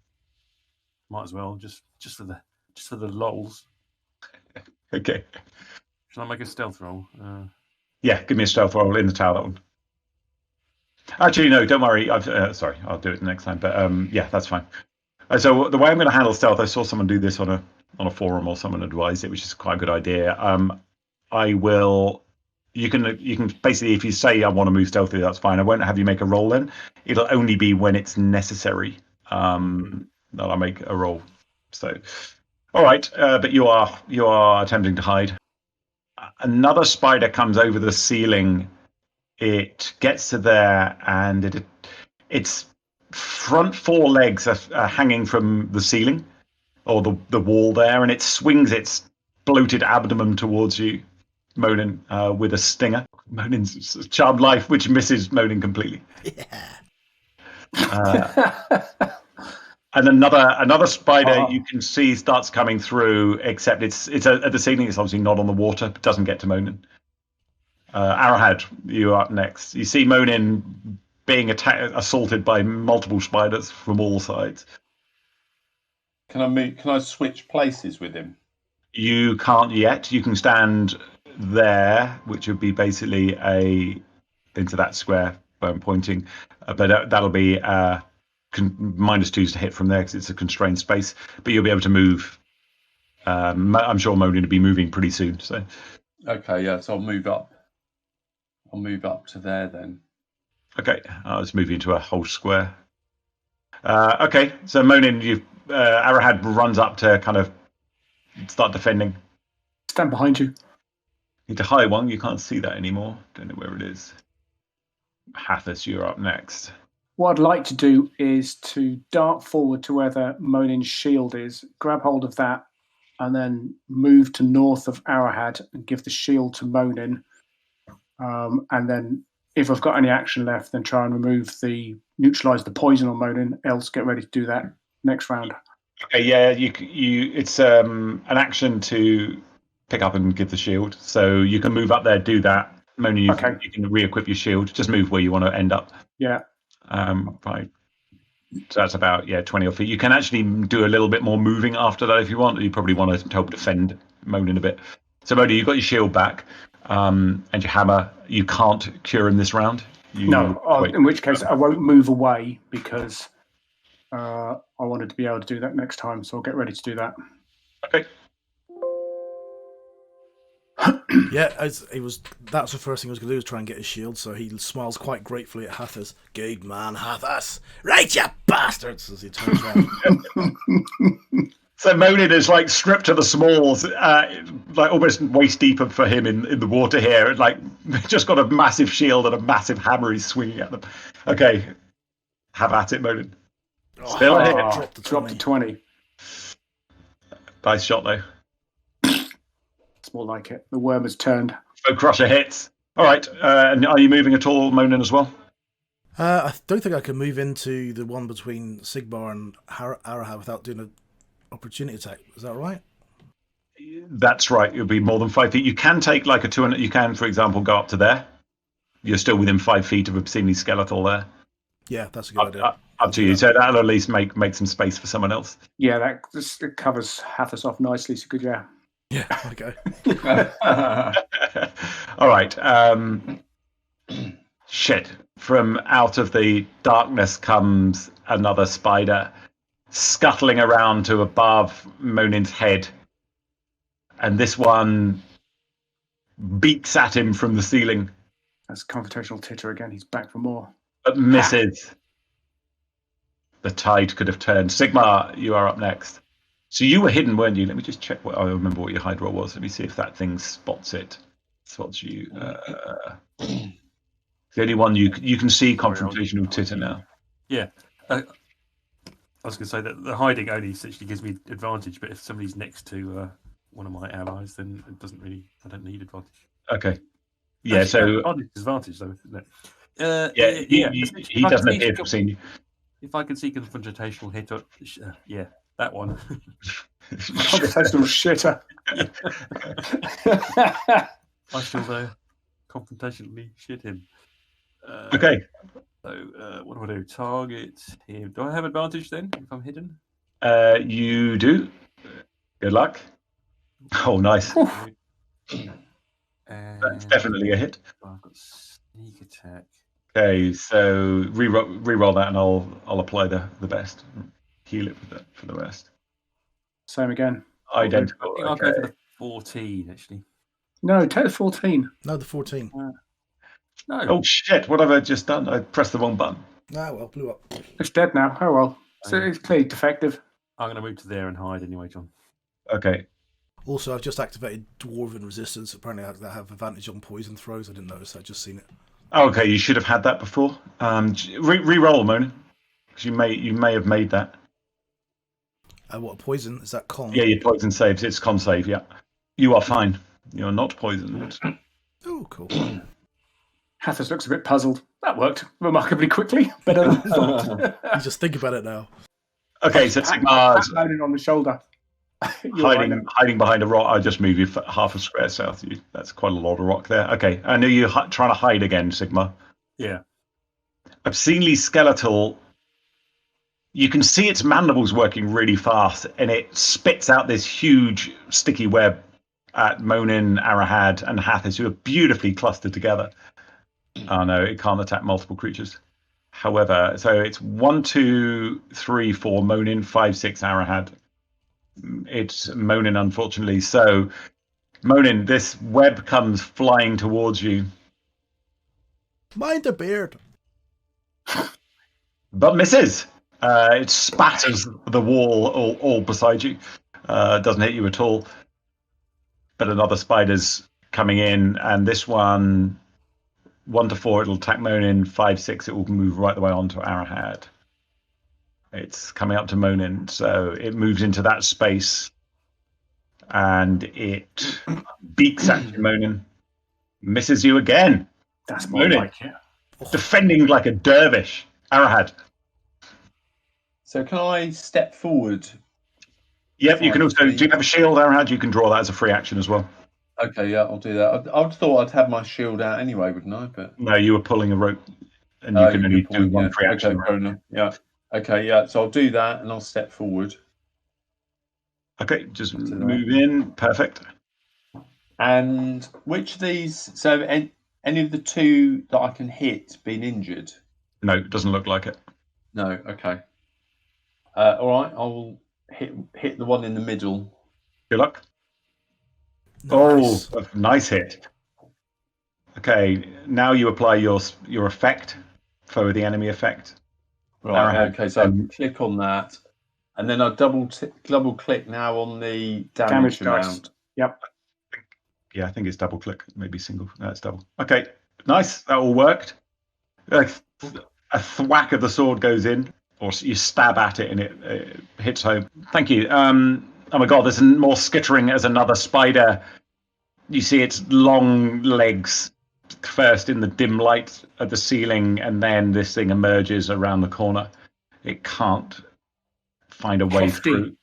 might as well just for the lols. Okay. Shall I make a stealth roll? Yeah, give me a stealth roll in the tower. That one. Actually, no, don't worry. Sorry, I'll do it next time. But yeah, that's fine. So the way I'm going to handle stealth, I saw someone do this on a forum, or someone advised it, which is quite a good idea. I will. You can basically, if you say I want to move stealthily, that's fine. I won't have you make a roll then. It'll only be when it's necessary. Then I'll make a roll. So, all right, but you are attempting to hide. Another spider comes over the ceiling. It gets to there, and its front four legs are hanging from the ceiling or the wall there, and it swings its bloated abdomen towards you, Monin, with a stinger. Monin's charmed life, which misses Monin completely. And another spider you can see starts coming through, except it's at the ceiling. It's obviously not on the water, but doesn't get to Monin. Arrowhead, you are up next. You see Monin being assaulted by multiple spiders from all sides. Can I move? Can I switch places with him? You can't yet. You can stand there, which would be basically into that square where I'm pointing, but that'll be -2s to hit from there because it's a constrained space. But you'll be able to move. I'm sure Monin will be moving pretty soon. So. Okay, yeah. So I'll move up. I'll move up to there then. Okay, I'll just move you into a whole square. Okay, so Monin, Arrowhead runs up to kind of start defending. Stand behind you. Need to high one. You can't see that anymore. Don't know where it is. Hathis, you're up next. What I'd like to do is to dart forward to where the Monin's shield is, grab hold of that, and then move to north of Arrowhead and give the shield to Monin. And then if I've got any action left, then try and neutralize the poison on Monin, else get ready to do that next round. Okay, yeah, it's an action to pick up and give the shield. So you can move up there, do that. Monin, you can re-equip your shield. Just move where you want to end up. Yeah. Right. So that's about 20 or feet. You can actually do a little bit more moving after that if you want. You probably want to help defend Monin a bit. So Monin, you've got your shield back. And your hammer, you can't cure him this round. In which case I won't move away because I wanted to be able to do that next time, so I'll get ready to do that. Okay. Yeah, that's the first thing I was going to do, is try and get his shield, so he smiles quite gratefully at Hathis. Good man, Hathis. Right, you bastards, as he turns around. So Monin is like stripped to the smalls, like almost waist deep for him in the water here. Like just got a massive shield and a massive hammer he's swinging at them. Okay, have at it, Monin. Still hit. Drop to 20. Nice shot though. It's more like it. The worm has turned. So Crusher hits. All right, and are you moving at all, Monin, as well? I don't think I can move into the one between Sigmar and Arrowhead without doing an opportunity attack. Is that right? That's right. It'll be more than 5 feet. You can take like a 200. You can, for example, go up to there. You're still within 5 feet of obscenely skeletal there. Yeah, that's a good idea. Up to you. So that'll at least make some space for someone else. Yeah, it covers Hathis off nicely. So good, yeah. Yeah, okay. All right. Shit. From out of the darkness comes another spider, scuttling around to above Monin's head. And this one beats at him from the ceiling. That's confrontational titter again. He's back for more. But misses. The tide could have turned. Sigmar, you are up next. So you were hidden, weren't you? Let me just check. I remember what your hide roll was. Let me see if that thing spots it. Spots you. The only one you can see confrontational titter now. Yeah. I was going to say that the hiding only essentially gives me advantage, but if somebody's next to one of my allies, then it doesn't really. I don't need advantage. Okay. Yeah. So advantage though, isn't he it? doesn't appear to have seen you. If I can see confrontational hit, yeah, that one. Confrontational shitter. I shall confrontationally shit him. Okay. So what do I do? Target him. Do I have advantage then if I'm hidden? You do. Good luck. Oh, nice. That's definitely a hit. I've got sneak attack. Okay, so re-roll that, and I'll apply the best. Heal it for the rest. Same again. Identical. I'll go for the 14 actually. No, take the 14. No, the 14. No. Oh shit! What have I just done? I pressed the wrong button. Ah, well, blew up. It's dead now. Oh well. So it's clearly defective. I'm going to move to there and hide anyway, John. Okay. Also, I've just activated Dwarven resistance. Apparently, I have advantage on poison throws. I didn't notice. I've just seen it. Okay, you should have had that before. Re-roll, Monin, because you may have made that. What, poison? Is that con? Yeah, your poison saves. It's con save. Yeah, you are fine. You are not poisoned. Oh, cool. Hathis looks a bit puzzled. That worked remarkably quickly. Better than I thought. You just think about it now. Okay, so Sigmar's Moaning on the shoulder. hiding behind a rock. I just move you half a square south of you. That's quite a lot of rock there. Okay, I know you're trying to hide again, Sigmar. Yeah. Obscenely skeletal. You can see its mandibles working really fast, and it spits out this huge sticky web at Monin, Arahad, and Hathis, who are beautifully clustered together. Oh no, it can't attack multiple creatures. However, so it's 1, 2, 3, 4 Monin, 5, 6 Arahad. It's Monin, unfortunately. So, Monin, this web comes flying towards you. Mind the beard. But misses. It spatters the wall all beside you. Doesn't hit you at all. But another spider's coming in, and this one, 1 to 4, it'll attack Monin. 5, 6, it will move right the way onto Arahad. It's coming up to Monin, so it moves into that space, and it beaks at you, Monin. Misses you again. That's more Monin, like it. defending like a dervish. Arahad. So can I step forward? Yep, you can also. Do you have a shield, Arahad? You can draw that as a free action as well. Okay, yeah, I'll do that. I thought I'd have my shield out anyway, wouldn't I? But No, you were pulling a rope, and you can only do one free action. Okay, fair enough. Yeah. Okay, yeah. So I'll do that, and I'll step forward. Okay, just move in. Perfect. And which of these? So any of the two that I can hit been injured? No, it doesn't look like it. No. Okay. All right. I will hit the one in the middle. Good luck. Nice. Oh, nice hit. Okay, now you apply your effect for the enemy effect. Right. Arahad. Okay. So I click on that, and then I double click now on the damage dice. amount. Yep. Yeah, I think it's double click, maybe single. No, it's double. Okay, nice. That all worked. A thwack of the sword goes in, or you stab at it and it hits home. Thank you. Oh my god, there's more skittering as another spider. You see its long legs first in the dim light at the ceiling, and then this thing emerges around the corner. It can't find a way Hefty. through.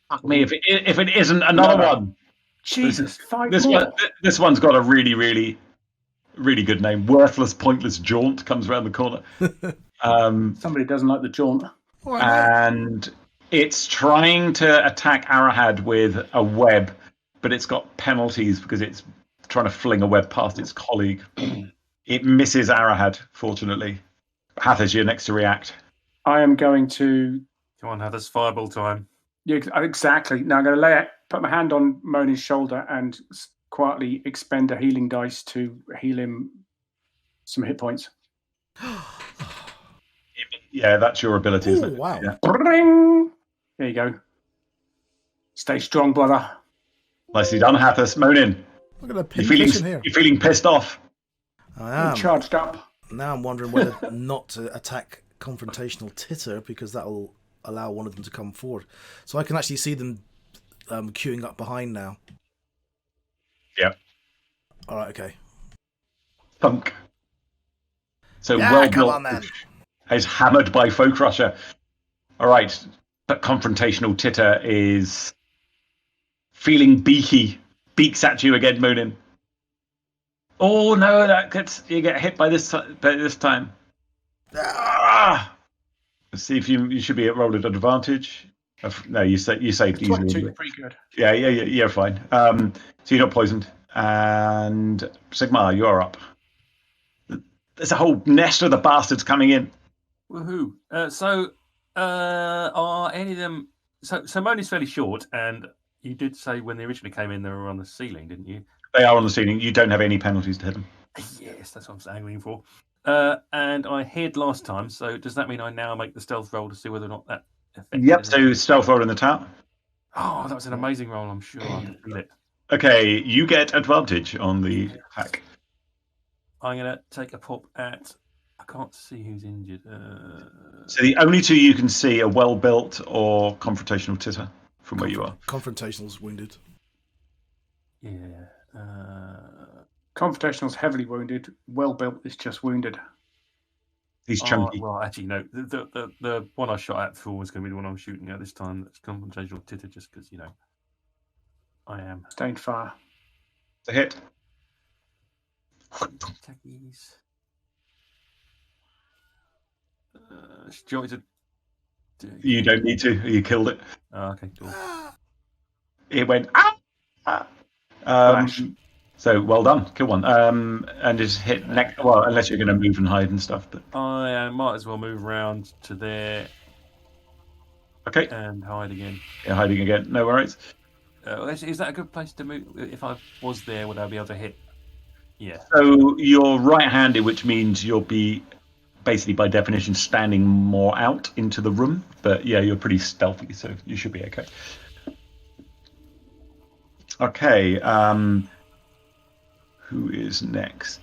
Fuck me, if it isn't another one. Jesus, 5 This more. this one's got a really, really, really good name. Worthless, pointless jaunt comes around the corner. Somebody doesn't like the jaunt. And it's trying to attack Arahad with a web, but it's got penalties because it's trying to fling a web past its colleague. It misses Arahad, fortunately. Hathis, you're next to react. I am going to. Come on, Hathis, fireball time. Yeah, exactly. Now I'm going to put my hand on Monin's shoulder and quietly expend a healing dice to heal him some hit points. Yeah, that's your ability, isn't it? Wow. Yeah. Bring! There you go. Stay strong, brother. Nicely done, Hathis. Monin, Look at the you're pinfication here. feeling pissed off. I am. Charged up. Now I'm wondering whether not to attack confrontational titter, because that will allow one of them to come forward. So I can actually see them queuing up behind now. Yep. All right, okay. Thunk. So Yeah, well come built. on then. Is hammered by Foe Crusher. All right, but confrontational titter is feeling beaky. Beaks at you again, Monin. Oh no, you get hit by this time. Ah! Let's see if you should be rolled at advantage. No, you saved easily. 22, pretty good. Yeah, you're fine. So you're not poisoned. And Sigmar, you're up. There's a whole nest of the bastards coming in. Woohoo! Are any of them? So Monin's fairly short, and you did say when they originally came in, they were on the ceiling, didn't you? They are on the ceiling. You don't have any penalties to hit them. Yes, that's what I was angling for. And I hid last time, so does that mean I now make the stealth roll to see whether or not that affected, Yep. isn't it? So stealth roll in the tower. Oh, that was an amazing roll. I'm sure I can feel it. Okay, you get advantage on the attack. I'm gonna take a pop at. I can't see who's injured. So the only two you can see are well built or confrontational titter from where you are. Confrontational's wounded. Yeah. Confrontational's heavily wounded. Well built is just wounded. He's chunky. Well, actually, no. The one I shot at before was going to be the one I'm shooting at this time. That's confrontational titter, just because I am. Stained fire. It's a hit. Techies. Do you want me to? You don't need to. You killed it. Oh, okay, cool. It went. Ah! Flash. So well done. Kill one. And just hit next. Well, unless you're going to move and hide and stuff. But I might as well move around to there okay, and hide again. you're hiding again. No worries. Is that a good place to move? If I was there, would I be able to hit? Yeah. So you're right-handed, which means you'll be basically by definition standing more out into the room. But yeah, you're pretty stealthy, so you should be okay. Okay. Who is next?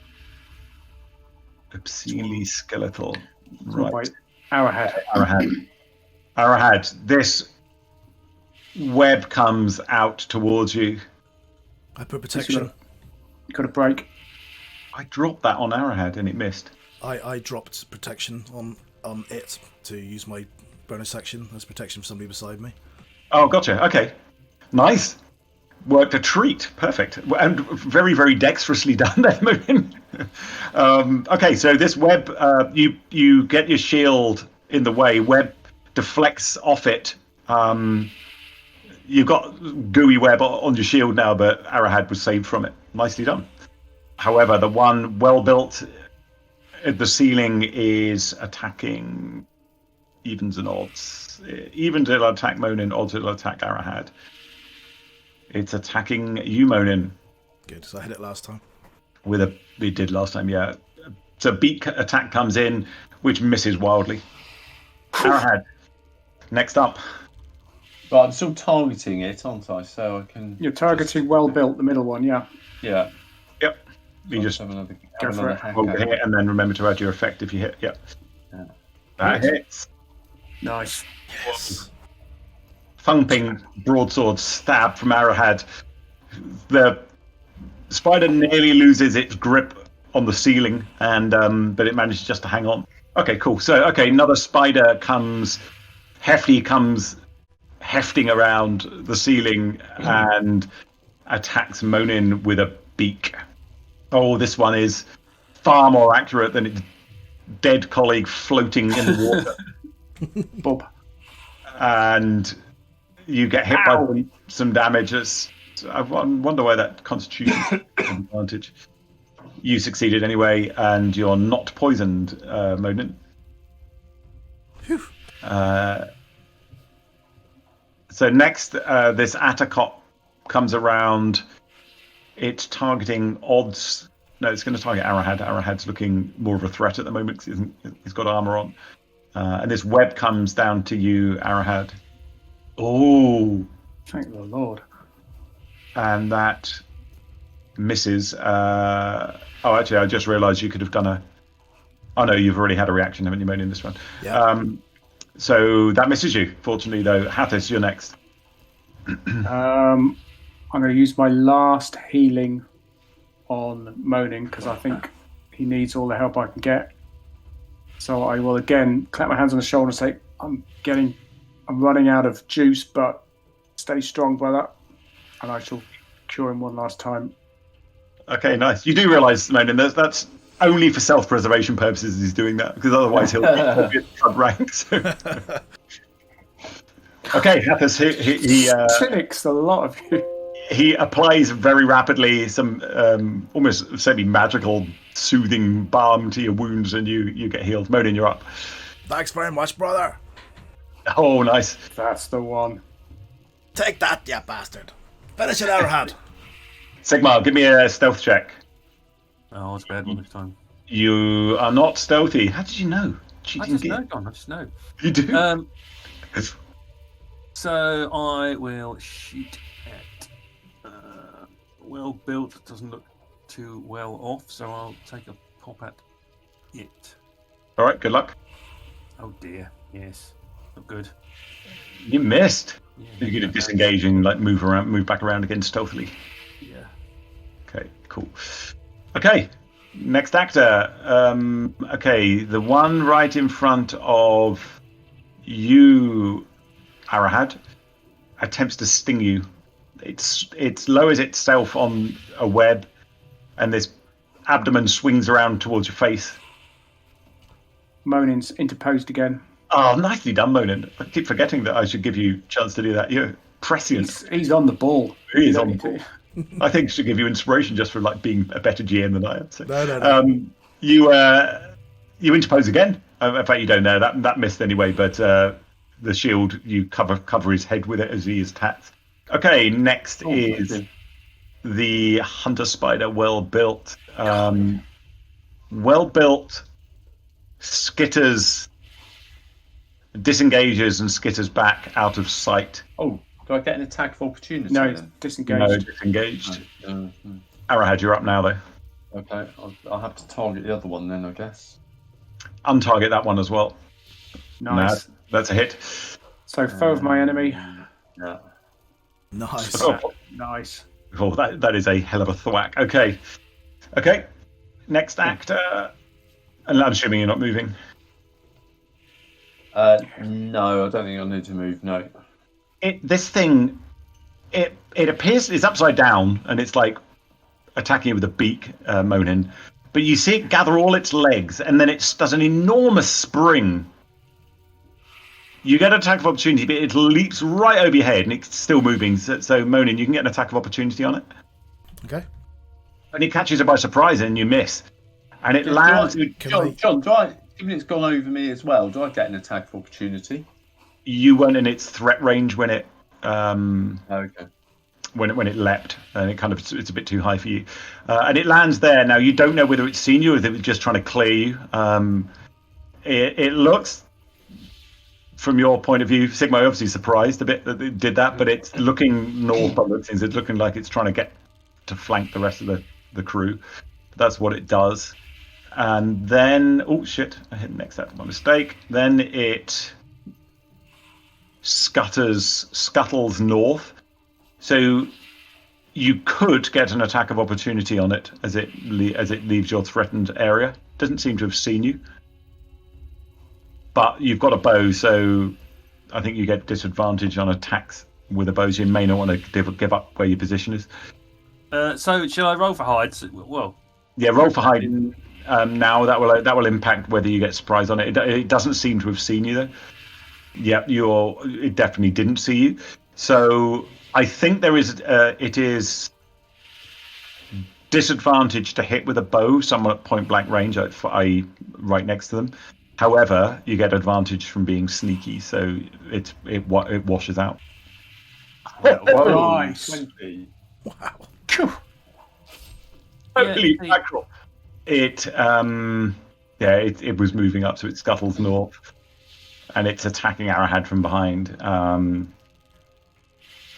Obscenely skeletal. Right. Wait, Arrowhead. Arrowhead. This web comes out towards you. I put protection. Got a break. I dropped that on Arrowhead and it missed. I dropped protection on it to use my bonus action as protection for somebody beside me. Oh, gotcha. Okay. Nice. Worked a treat. Perfect. And very, very dexterously done there, Moon. Okay, so this web, you get your shield in the way. Web deflects off it. You've got gooey web on your shield now, but Arrowhead was saved from it. Nicely done. However, the one well-built at the ceiling is attacking evens and odds. Evens it'll attack Monin, odds it'll attack Arrowhead. It's attacking you, Monin. Good, so I hit it last time. It did last time, yeah. So beak attack comes in, which misses wildly. Arrowhead, next up. But I'm still targeting it, aren't I? So I can. You're targeting well built, the middle one, yeah. Yeah. Yep. You just have another hack roll at the it. hit and then remember to add your effect if you hit. Yep. Yeah. That hits. Nice. Yes. Thumping broadsword stab from Arrowhead. The spider nearly loses its grip on the ceiling, and but it manages just to hang on. Okay, cool. So another spider comes hefting around the ceiling and attacks Monin with a beak. Oh, this one is far more accurate than its dead colleague floating in the water. Bob. And you get hit by some damage. I wonder why that constitution advantage. You succeeded anyway, and you're not poisoned, Monin. So next, this Atacop comes around. It's targeting odds. No, it's going to target Arrowhead. Arrowhead's looking more of a threat at the moment because he's got armor on. And this web comes down to you, Arrowhead. Oh. Thank the Lord. And that misses. Actually, I just realised you could have done Oh, no, you've already had a reaction, haven't you, Monin, this one? Yeah. So that misses you. Fortunately, though, Hathis, you're next. I'm going to use my last healing on Monin because I think he needs all the help I can get. So I will again clap my hands on the shoulder and say, I'm running out of juice, but stay strong, brother. And I shall cure him one last time. Okay, nice. You do realise, Monin, that's only for self-preservation purposes he's doing that, because otherwise he'll be at the front rank. So. Okay, Hathis, he cynics, a lot of you. He applies very rapidly some almost semi-magical soothing balm to your wounds, and you get healed. Monin, you're up. Thanks very much, brother. Oh, nice. That's the one. Take that, you bastard. Finish it, Arrowhead. Sigmar, give me a stealth check. Oh, it's a bad one this time. You are not stealthy. How did you know? I just know, John. I just know. You do? So I will shoot at well built. Doesn't look too well off, so I'll take a pop at it. All right, good luck. Oh dear, yes, not good. You missed. Yeah, You could disengage and like move back around again stealthily. Yeah. Okay, cool. Okay, next actor. Okay, the one right in front of you, Arahad, attempts to sting you. It lowers itself on a web, and this abdomen swings around towards your face. Monin's interposed again. Oh, nicely done, Monin. I keep forgetting that I should give you a chance to do that. You're prescient. He's on the ball. He is on the ball. I think it should give you inspiration just for like being a better GM than I am. So. No. You interpose again. In fact, you don't know that missed anyway. But the shield, you cover his head with it as he is tapped. Okay, next is the hunter spider. Well built, skitters, disengages and skitters back out of sight. Oh, do I get an attack of opportunity? No, then? disengaged. No, disengaged. No. Arahad, you're up now though. Okay, I'll have to target the other one then, I guess. Untarget that one as well. Nice. No, that's a hit. So foe of my enemy. Yeah. Nice. Nice. Oh, that is a hell of a thwack. Okay. Next actor. And I'm assuming you're not moving. No, I don't think I need to move. No. This thing, it appears it's upside down and it's like attacking you with a beak, Monin. But you see it gather all its legs and then it does an enormous spring. You get an attack of opportunity, but it leaps right over your head and it's still moving. So Monin, you can get an attack of opportunity on it. Okay. And it catches it by surprise and you miss. And it lands. John, given it's gone over me as well, do I get an attack of opportunity? You weren't in its threat range when it. Okay. When it leapt, and it's a bit too high for you, and it lands there. Now you don't know whether it's seen you or if it was just trying to clear you. It looks, from your point of view, Sigma obviously surprised a bit that it did that, but it's looking north by the things. It's looking like it's trying to get to flank the rest of the crew. That's what it does. And then, oh shit, I hit next act, my mistake. Then it scuttles north. So you could get an attack of opportunity on it as it leaves your threatened area. Doesn't seem to have seen you. But you've got a bow, so I think you get disadvantage on attacks with a bow. So you may not want to give up where your position is. So shall I roll for hides? Well, yeah, roll for hiding. Now that will impact whether you get surprised on it. It doesn't seem to have seen you though. Yeah, it definitely didn't see you. So I think it is disadvantage to hit with a bow, someone at point blank range, i.e. right next to them. However, you get advantage from being sneaky, so it washes out. Nice. 20. Wow. Holy mackerel. It was moving up, so it scuttles north, and it's attacking Arahad from behind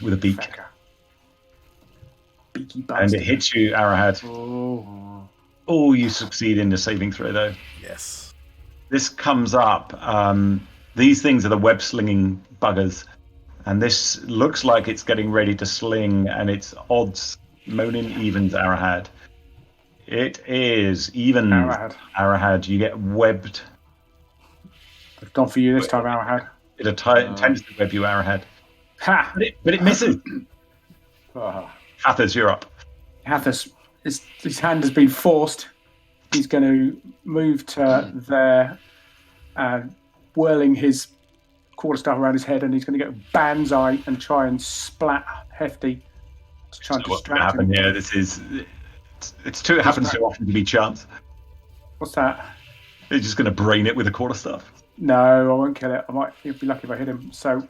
with a beak. Beaky And bastard. it hits you, Arahad. Oh, you succeed in the saving throw, though. Yes. This comes up. These things are the web-slinging buggers, and this looks like it's getting ready to sling, and it's odds. Monin evens Arahad. It is even Arahad. You get webbed. I've gone for you this time, Arahad. It intends to web you, Arahad. Ha! But it misses. Hathors, you're up. Hathors, his hand has been forced. He's going to move to there, whirling his quarterstaff around his head, and he's going to get Banzai and try and splat Hefty to try and distract him. Yeah, it happens so often to be chance. What's that? You're just going to brain it with a quarterstaff. No, I won't kill it. He'll be lucky if I hit him. So,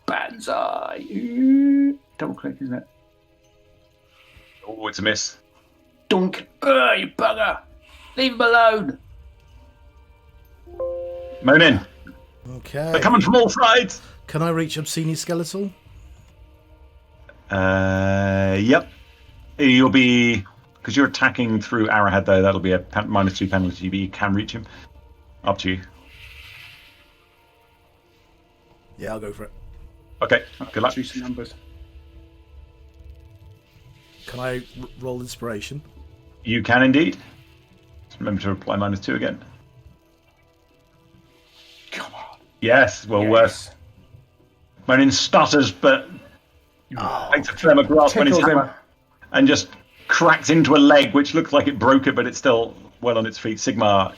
Banzai. Ooh. Double click, isn't it? Oh, it's a miss. Dunk. You bugger. Leave him alone. Monin. Okay. They're coming from all sides. Can I reach Obscene Skeletal? Yep. You'll be, because you're attacking through Arrowhead though. That'll be a -2 penalty, but you can reach him. Up to you. Yeah, I'll go for it. Okay. Good luck. Choose some numbers. Can I roll inspiration? You can indeed. Remember to apply -2 again. Come on. Yes. Well, Yes. Monin stutters, but takes a firm grasp on his Tickles him. hammer and just cracks into a leg, which looks like it broke it, but it's still well on its feet. Sigmar,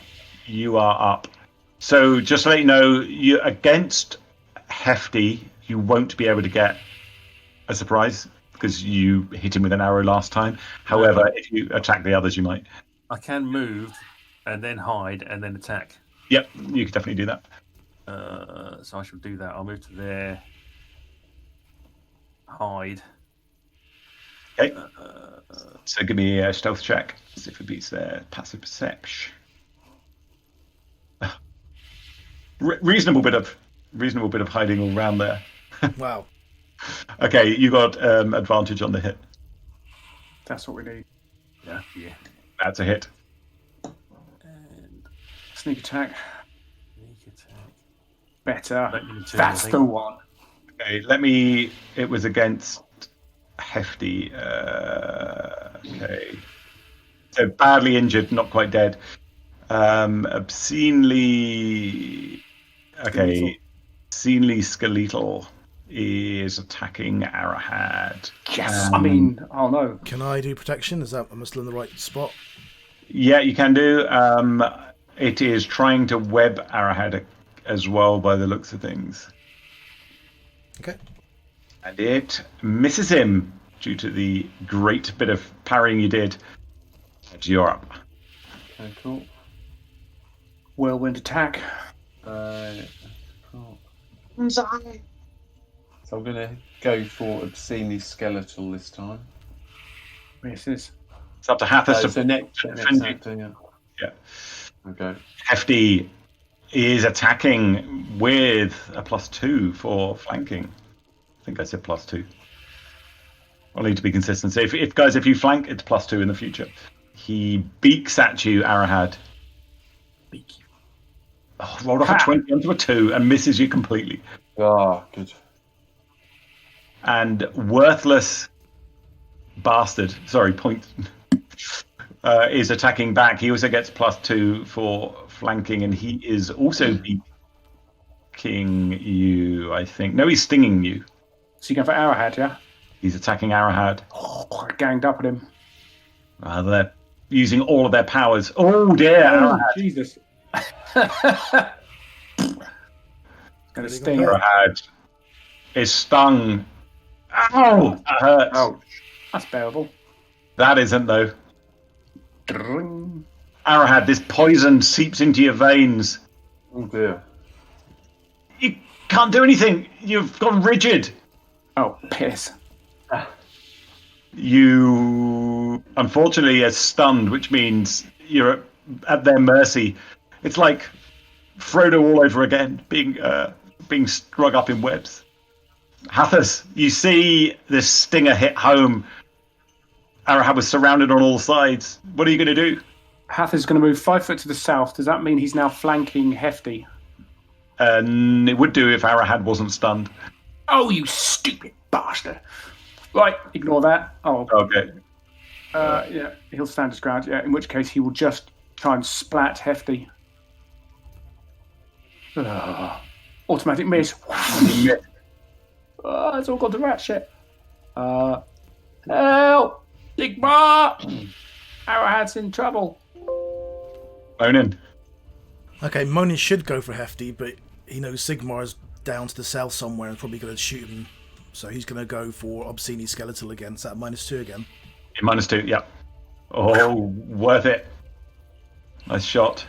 you are up. So just to let you know, you against Hefty, you won't be able to get a surprise because you hit him with an arrow last time. However, if you attack the others, you might. I can move and then hide and then attack. Yep, you could definitely do that. So I shall do that. I'll move to there. Hide. Okay. So give me a stealth check. See if it beats their passive perception. Reasonable bit of hiding all around there. Wow. Okay, you got advantage on the hit. That's what we need. Yeah. That's a hit. And Sneak attack. sneak attack. Better. -2, That's I the think. one. Okay, it was against Hefty. Okay. So badly injured, not quite dead. Obscenely. Okay. Obscenely skeletal is attacking Arrowhead. Yes. I mean, oh no. Can I do protection? Is that, am I still in the right spot? Yeah, you can do. It is trying to web Arrowhead as well by the looks of things. Okay. And it misses him due to the great bit of parrying you did. You're up. Okay, cool. Whirlwind attack. Cool. So I'm going to go for obscenely skeletal this time. Misses. It's up to Hathis to So next defend you. actor, yeah. Yeah. Okay. Hefty is attacking with a +2 for flanking. I think I said +2. I'll need to be consistent. So if you flank, it's +2 in the future. He beaks at you, Arrowhead. Beak. Oh, rolled off a 20 onto a 2 and misses you completely. Ah, good. And worthless bastard, sorry, point, is attacking back. He also gets +2 for flanking, and he is also beaking you, I think. No, he's stinging you. So you go for Arrowhead, yeah? He's attacking Arrowhead. Oh, I ganged up at him. They're using all of their powers. Oh dear, Oh, Arrowhead. Jesus. Gonna sting. Arrowhead is stung. Ow! That hurts. Ouch. That's bearable. That isn't, though. Dring. Arrowhead, this poison seeps into your veins. Oh dear. You can't do anything. You've gone rigid. Oh, piss. You, unfortunately, are stunned, which means you're at their mercy. It's like Frodo all over again, being strung up in webs. Hathis, you see this stinger hit home. Arrowhead was surrounded on all sides. What are you going to do? Hath is going to move 5 foot to the south. Does that mean he's now flanking Hefty? It would do if Arrowhead wasn't stunned. Oh, you stupid bastard. Right, ignore that. Oh, Okay. yeah, he'll stand his ground. Yeah, in which case he will just try and splat Hefty. Automatic miss. Oh, it's all gone to rat shit. Help! Sigmar! Arrowhead's in trouble. Monin. Okay, Monin should go for Hefty, but he knows Sigmar's down to the south somewhere and probably going to shoot him. So he's going to go for Obscenely Skeletal again. Is that -2 again? -2, yep. Oh, worth it. Nice shot.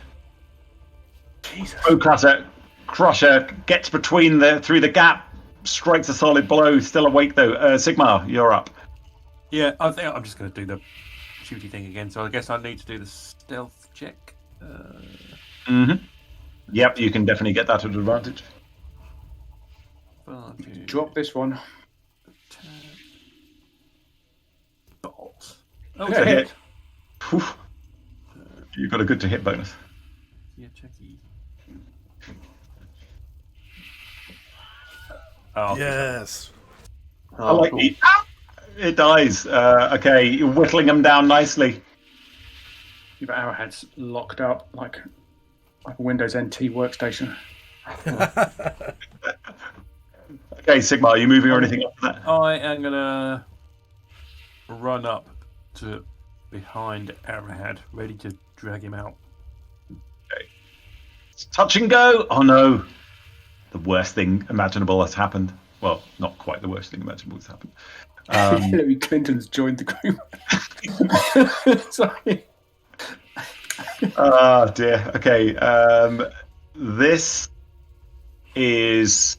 Jesus. Oh, Crusher gets through the gap, strikes a solid blow. Still awake though. Sigmar, you're up. Yeah, I think I'm just going to do the shooty thing again. So I guess I need to do the stealth check. Mm-hmm. Yep, you can definitely get that at advantage. drop this one. Balls. Oh, Yeah, it's a hit. hit. Whew. You've got a good to hit bonus. Yeah, checky. Oh, Yes. Oh, like cool. it dies. Okay, you're whittling them down nicely. Your arrowhead's locked up like a Windows NT workstation. Okay, Sigmar, are you moving or anything after that? I am gonna run up to behind Arrowhead, ready to drag him out. Touch and go. Oh no, the worst thing imaginable has happened. Well, not quite the worst thing imaginable has happened. Hillary Clinton's joined the group. Sorry. Oh dear. Okay. This is.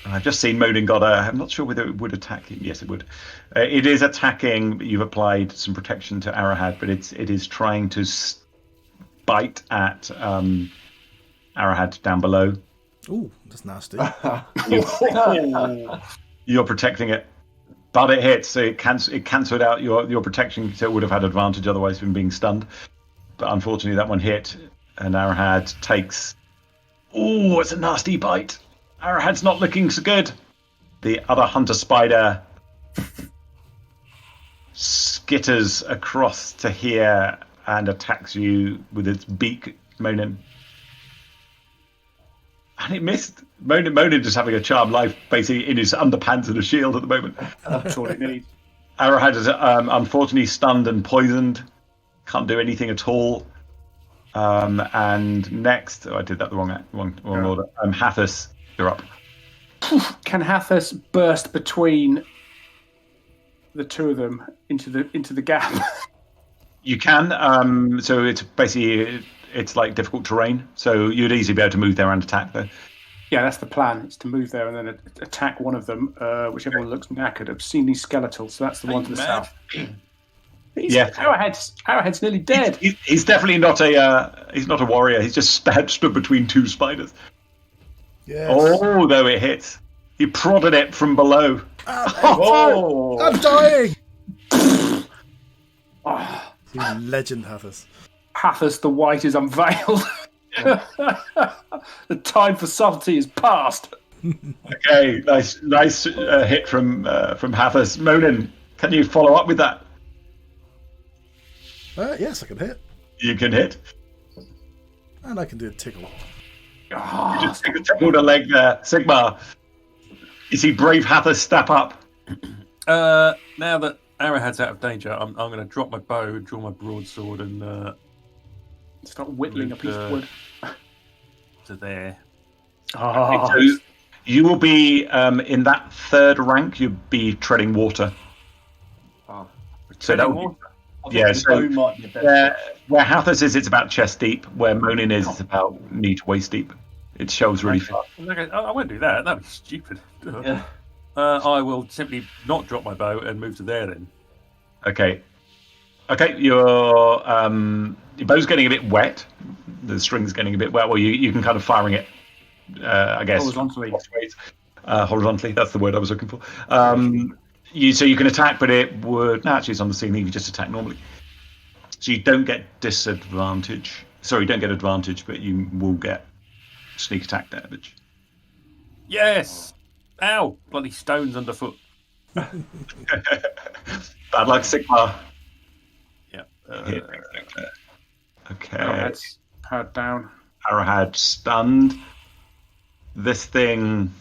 I've just seen Modin got a. I'm not sure whether it would attack. Yes, it would. It is attacking. You've applied some protection to Arrowhead, but it is trying to bite at Arrowhead down below. Ooh, that's nasty. You're protecting it, but it hits. So it cancelled out your protection. So it would have had advantage otherwise from being stunned. But unfortunately, that one hit, and Arrowhead takes. Ooh, it's a nasty bite. Arrowhead's not looking so good. The other hunter spider skitters across to here and attacks you with its beak, Monin. And it missed. Monin just having a charmed life, basically in his underpants and a shield at the moment. That's all it needs. Arrowhead is unfortunately stunned and poisoned. Can't do anything at all. And next, I did that the wrong order. Hathis, you're up. Can Hathis burst between the two of them into the gap? You can. So it's basically it's like difficult terrain. So you'd easily be able to move there and attack there. Yeah, that's the plan. It's to move there and then attack one of them, whichever one looks knackered, obscenely skeletal. So that's the one to the south. Yeah. Arrowhead's nearly dead. He's definitely not he's not a warrior. He's just stood between two spiders. Yes. Oh, though it hits. He prodded it from below. Oh, I'm dying. Oh, Legend Hathis. Hathis the White is unveiled. The time for subtlety is past. Okay, nice hit from Hathis. Monin, can you follow up with that? Yes, I can hit. You can hit. And I can do a tickle. Oh, You just tickled a leg there. Sigmar, you see brave Hathis step up. Now that Arrowhead's out of danger, I'm going to drop my bow, draw my broadsword, and start whittling a piece of wood. to there. Oh, So you will be in that third rank. You'll be treading water. Oh. So that would More? be, yeah. The So bow might be a better. where Hathis is, it's about chest deep. Where Monin is, it's about knee to waist deep. It shows really far. Okay, I won't do that. That'd be stupid. Yeah. I will simply not drop my bow and move to there then. Okay. Your bow's getting a bit wet. The string's getting a bit wet. Well, you can kind of firing it. I guess horizontally. Horizontally, that's the word I was looking for. So you can attack, but it would actually it's on the ceiling. You just attack normally, so you don't get disadvantage. Sorry, you don't get advantage, but you will get sneak attack damage. Yes! Ow! Bloody stones underfoot. Bad luck, Sigmar. Yeah. Okay. Arrowhead's powered down. Arrowhead stunned. This thing,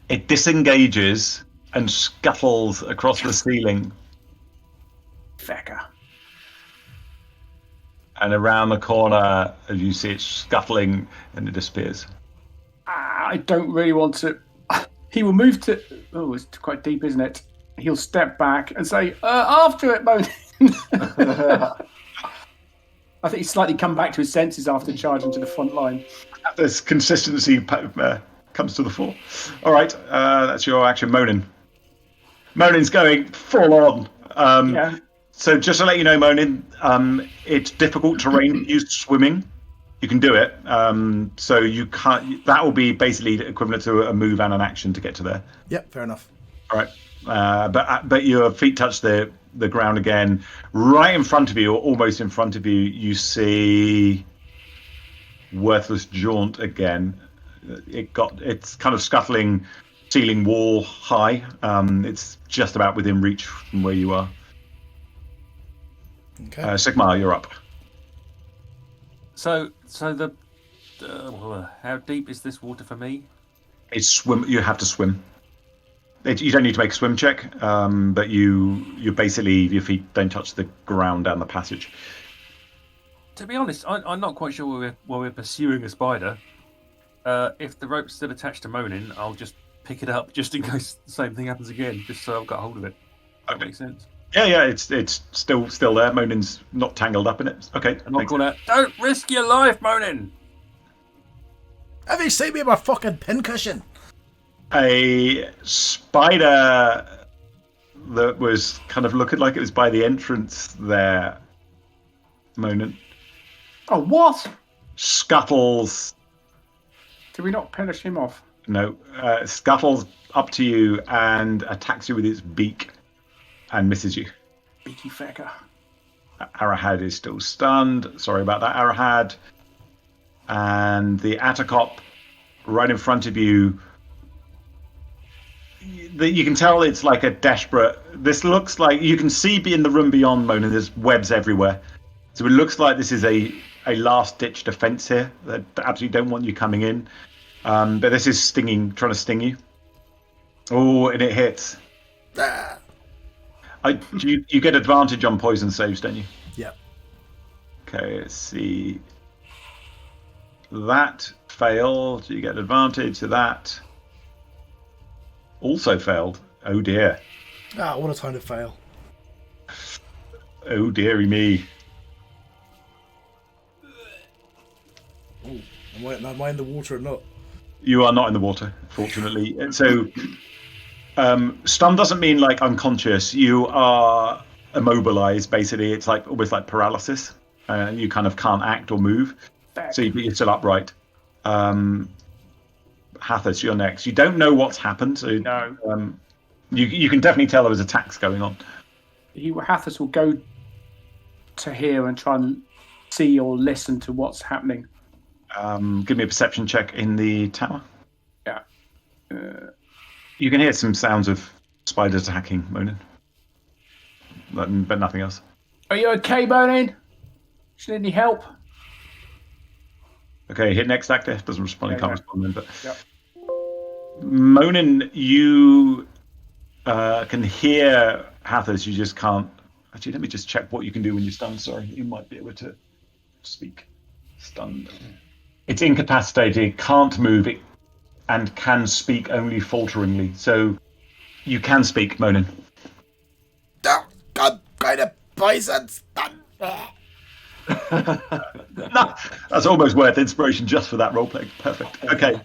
it disengages and scuttles across the ceiling Fecker. and around the corner as you see it scuttling and it disappears. I don't really want to. He will move to. Oh, it's quite deep, isn't it? He'll step back and say, "After it, Monin." I think he's slightly come back to his senses after charging to the front line. This consistency comes to the fore. All right, that's your action, Monin. Monin's going full on. Yeah. So just to let you know, Monin, it's difficult terrain to use swimming. You can do it. So you can't. That will be basically equivalent to a move and an action to get to there. Yep, fair enough. All right. But your feet touch the ground again. Right in front of you, or almost in front of you, you see Worthless Jaunt again. It's kind of scuttling ceiling wall high. It's just about within reach from where you are. Okay. Sigmar, you're up. So how deep is this water for me? It's swim. You have to swim. You don't need to make a swim check, but you basically, your feet don't touch the ground down the passage. To be honest, I'm not quite sure why we're pursuing a spider. If the rope's still attached to Monin, I'll just pick it up just in case the same thing happens again, just so I've got hold of it. That makes sense. Yeah, it's still there. Monin's not tangled up in it. Okay. And I'll call out, "Don't risk your life, Monin!" Have you seen me in my fucking pincushion? A spider that was kind of looking like it was by the entrance there, Monin, Oh, what? scuttles. Did we not finish him off? No, scuttles up to you and attacks you with its beak and misses you. Beaky fecker. Arahad is still stunned. Sorry about that, Arahad. And the Atacop right in front of you. You can tell it's like a desperate. This looks like you can see in the room beyond, Mona. There's webs everywhere, so it looks like this is a last-ditch defense here. They absolutely don't want you coming in, but this is trying to sting you. Oh, and it hits. Ah. You get advantage on poison saves, don't you? Yep. Okay, let's see. That failed. You get advantage to that. Also failed. Oh dear. Ah, what a time to fail. Oh dearie me. Oh, am I in the water or not? You are not in the water, fortunately. So, stun doesn't mean like unconscious. You are immobilized, basically. It's like almost like paralysis. You kind of can't act or move. So you're still upright. Hathis, you're next. You don't know what's happened. So, No. You can definitely tell there was attacks going on. Hathis will go to here and try and see or listen to what's happening. Give me a perception check in the tower. Yeah. You can hear some sounds of spiders attacking, Monin. But nothing else. Are you okay, Monin? Should need any help? Okay, hit next actor. Doesn't respond, Yeah, you can't yeah. respond then. But Yep. Monin, you can hear Hathis, you just can't. Actually, let me just check what you can do when you're stunned. Sorry, you might be able to speak. Stunned. It's incapacitated, can't move it, and can speak only falteringly. So you can speak, Monin. I'm kind of poisoned. No, that's almost worth inspiration just for that roleplay. Perfect. Okay.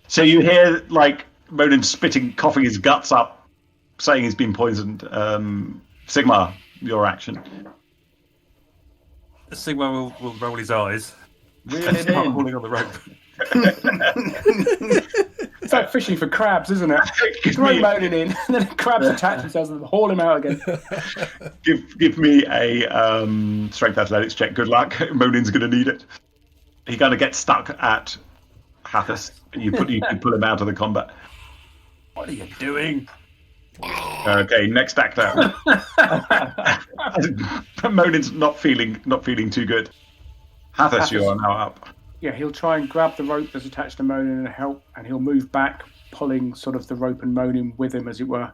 So you hear like Monin spitting, coughing his guts up, saying he's been poisoned. Sigmar, your action. Sigma will roll his eyes. Reel And it start in. pulling on the rope. It's like fishing for crabs, isn't it? Throw Monin in, and then crabs attach themselves and haul him out again. Give me a strength athletics check. Good luck. Monin's going to need it. He kind of gets stuck at Hathis. You pull him out of the combat. What are you doing? Okay, next actor. Monin's not feeling too good. Hathis, you are now up. Yeah, he'll try and grab the rope that's attached to Monin and help, and he'll move back, pulling sort of the rope and Monin with him, as it were.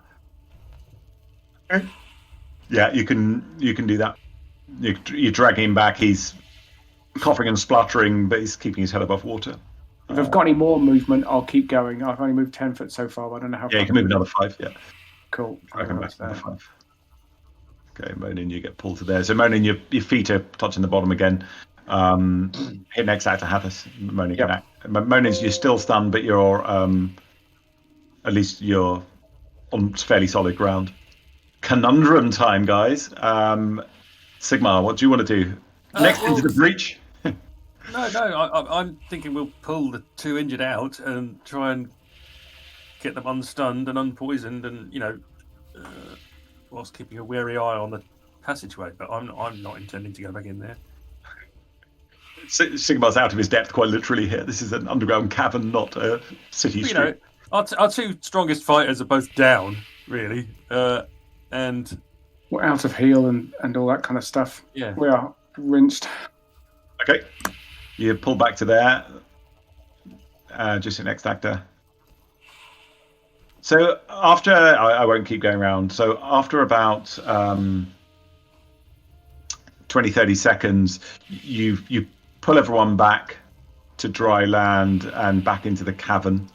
Yeah, you can do that. You drag him back. He's coughing and spluttering, but he's keeping his head above water. If I've got any more movement, I'll keep going. I've only moved 10 foot so far, but I don't know how Yeah, you far. can move another 5. Yeah, Cool. drag him back another 5. Okay, Monin, you get pulled to there. So Monin, your feet are touching the bottom again. Hit next actor Hathis. Monin can act. Monin's, you're still stunned, but you're at least you're on fairly solid ground. Conundrum time, guys. Sigmar, what do you want to do? Next into the breach. I'm thinking we'll pull the 2 injured out and try and get them unstunned and unpoisoned, and whilst keeping a wary eye on the passageway. But I'm not intending to go back in there. Sigmar's out of his depth, quite literally here. This is an underground cavern, not a city street. Our 2 strongest fighters are both down, really, and we're out of heal and all that kind of stuff. Yeah, we are rinsed. Okay, you pull back to there. Just your next actor. So after, I won't keep going around. So after about 20-30 seconds, you pull everyone back to dry land and back into the cavern.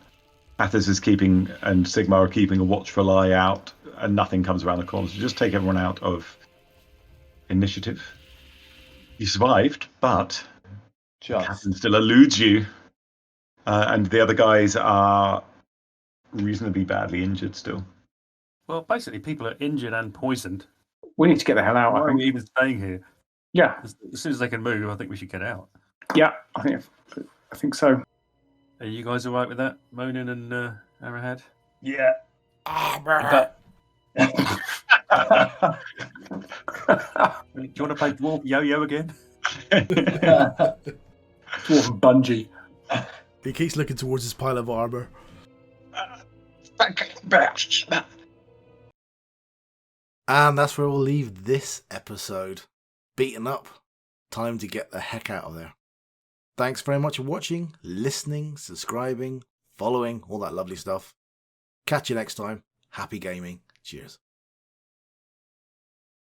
Athos is keeping, and Sigmar are keeping a watchful eye out, and nothing comes around the corner. So just take everyone out of initiative. You survived, but the cavern still eludes you. And the other guys are reasonably badly injured still. Well, basically, people are injured and poisoned. We need to get the hell out. Why I are think we even staying here? Yeah. As soon as they can move, I think we should get out. Yeah, I think so. Are you guys all right with that, Monin and Arrowhead? Yeah. Do you want to play Dwarf Yo-Yo again? Dwarf Bungee. He keeps looking towards his pile of armor. And that's where we'll leave this episode. Beaten up. Time to get the heck out of there. Thanks very much for watching, listening, subscribing, following, all that lovely stuff. Catch you next time. Happy gaming. Cheers.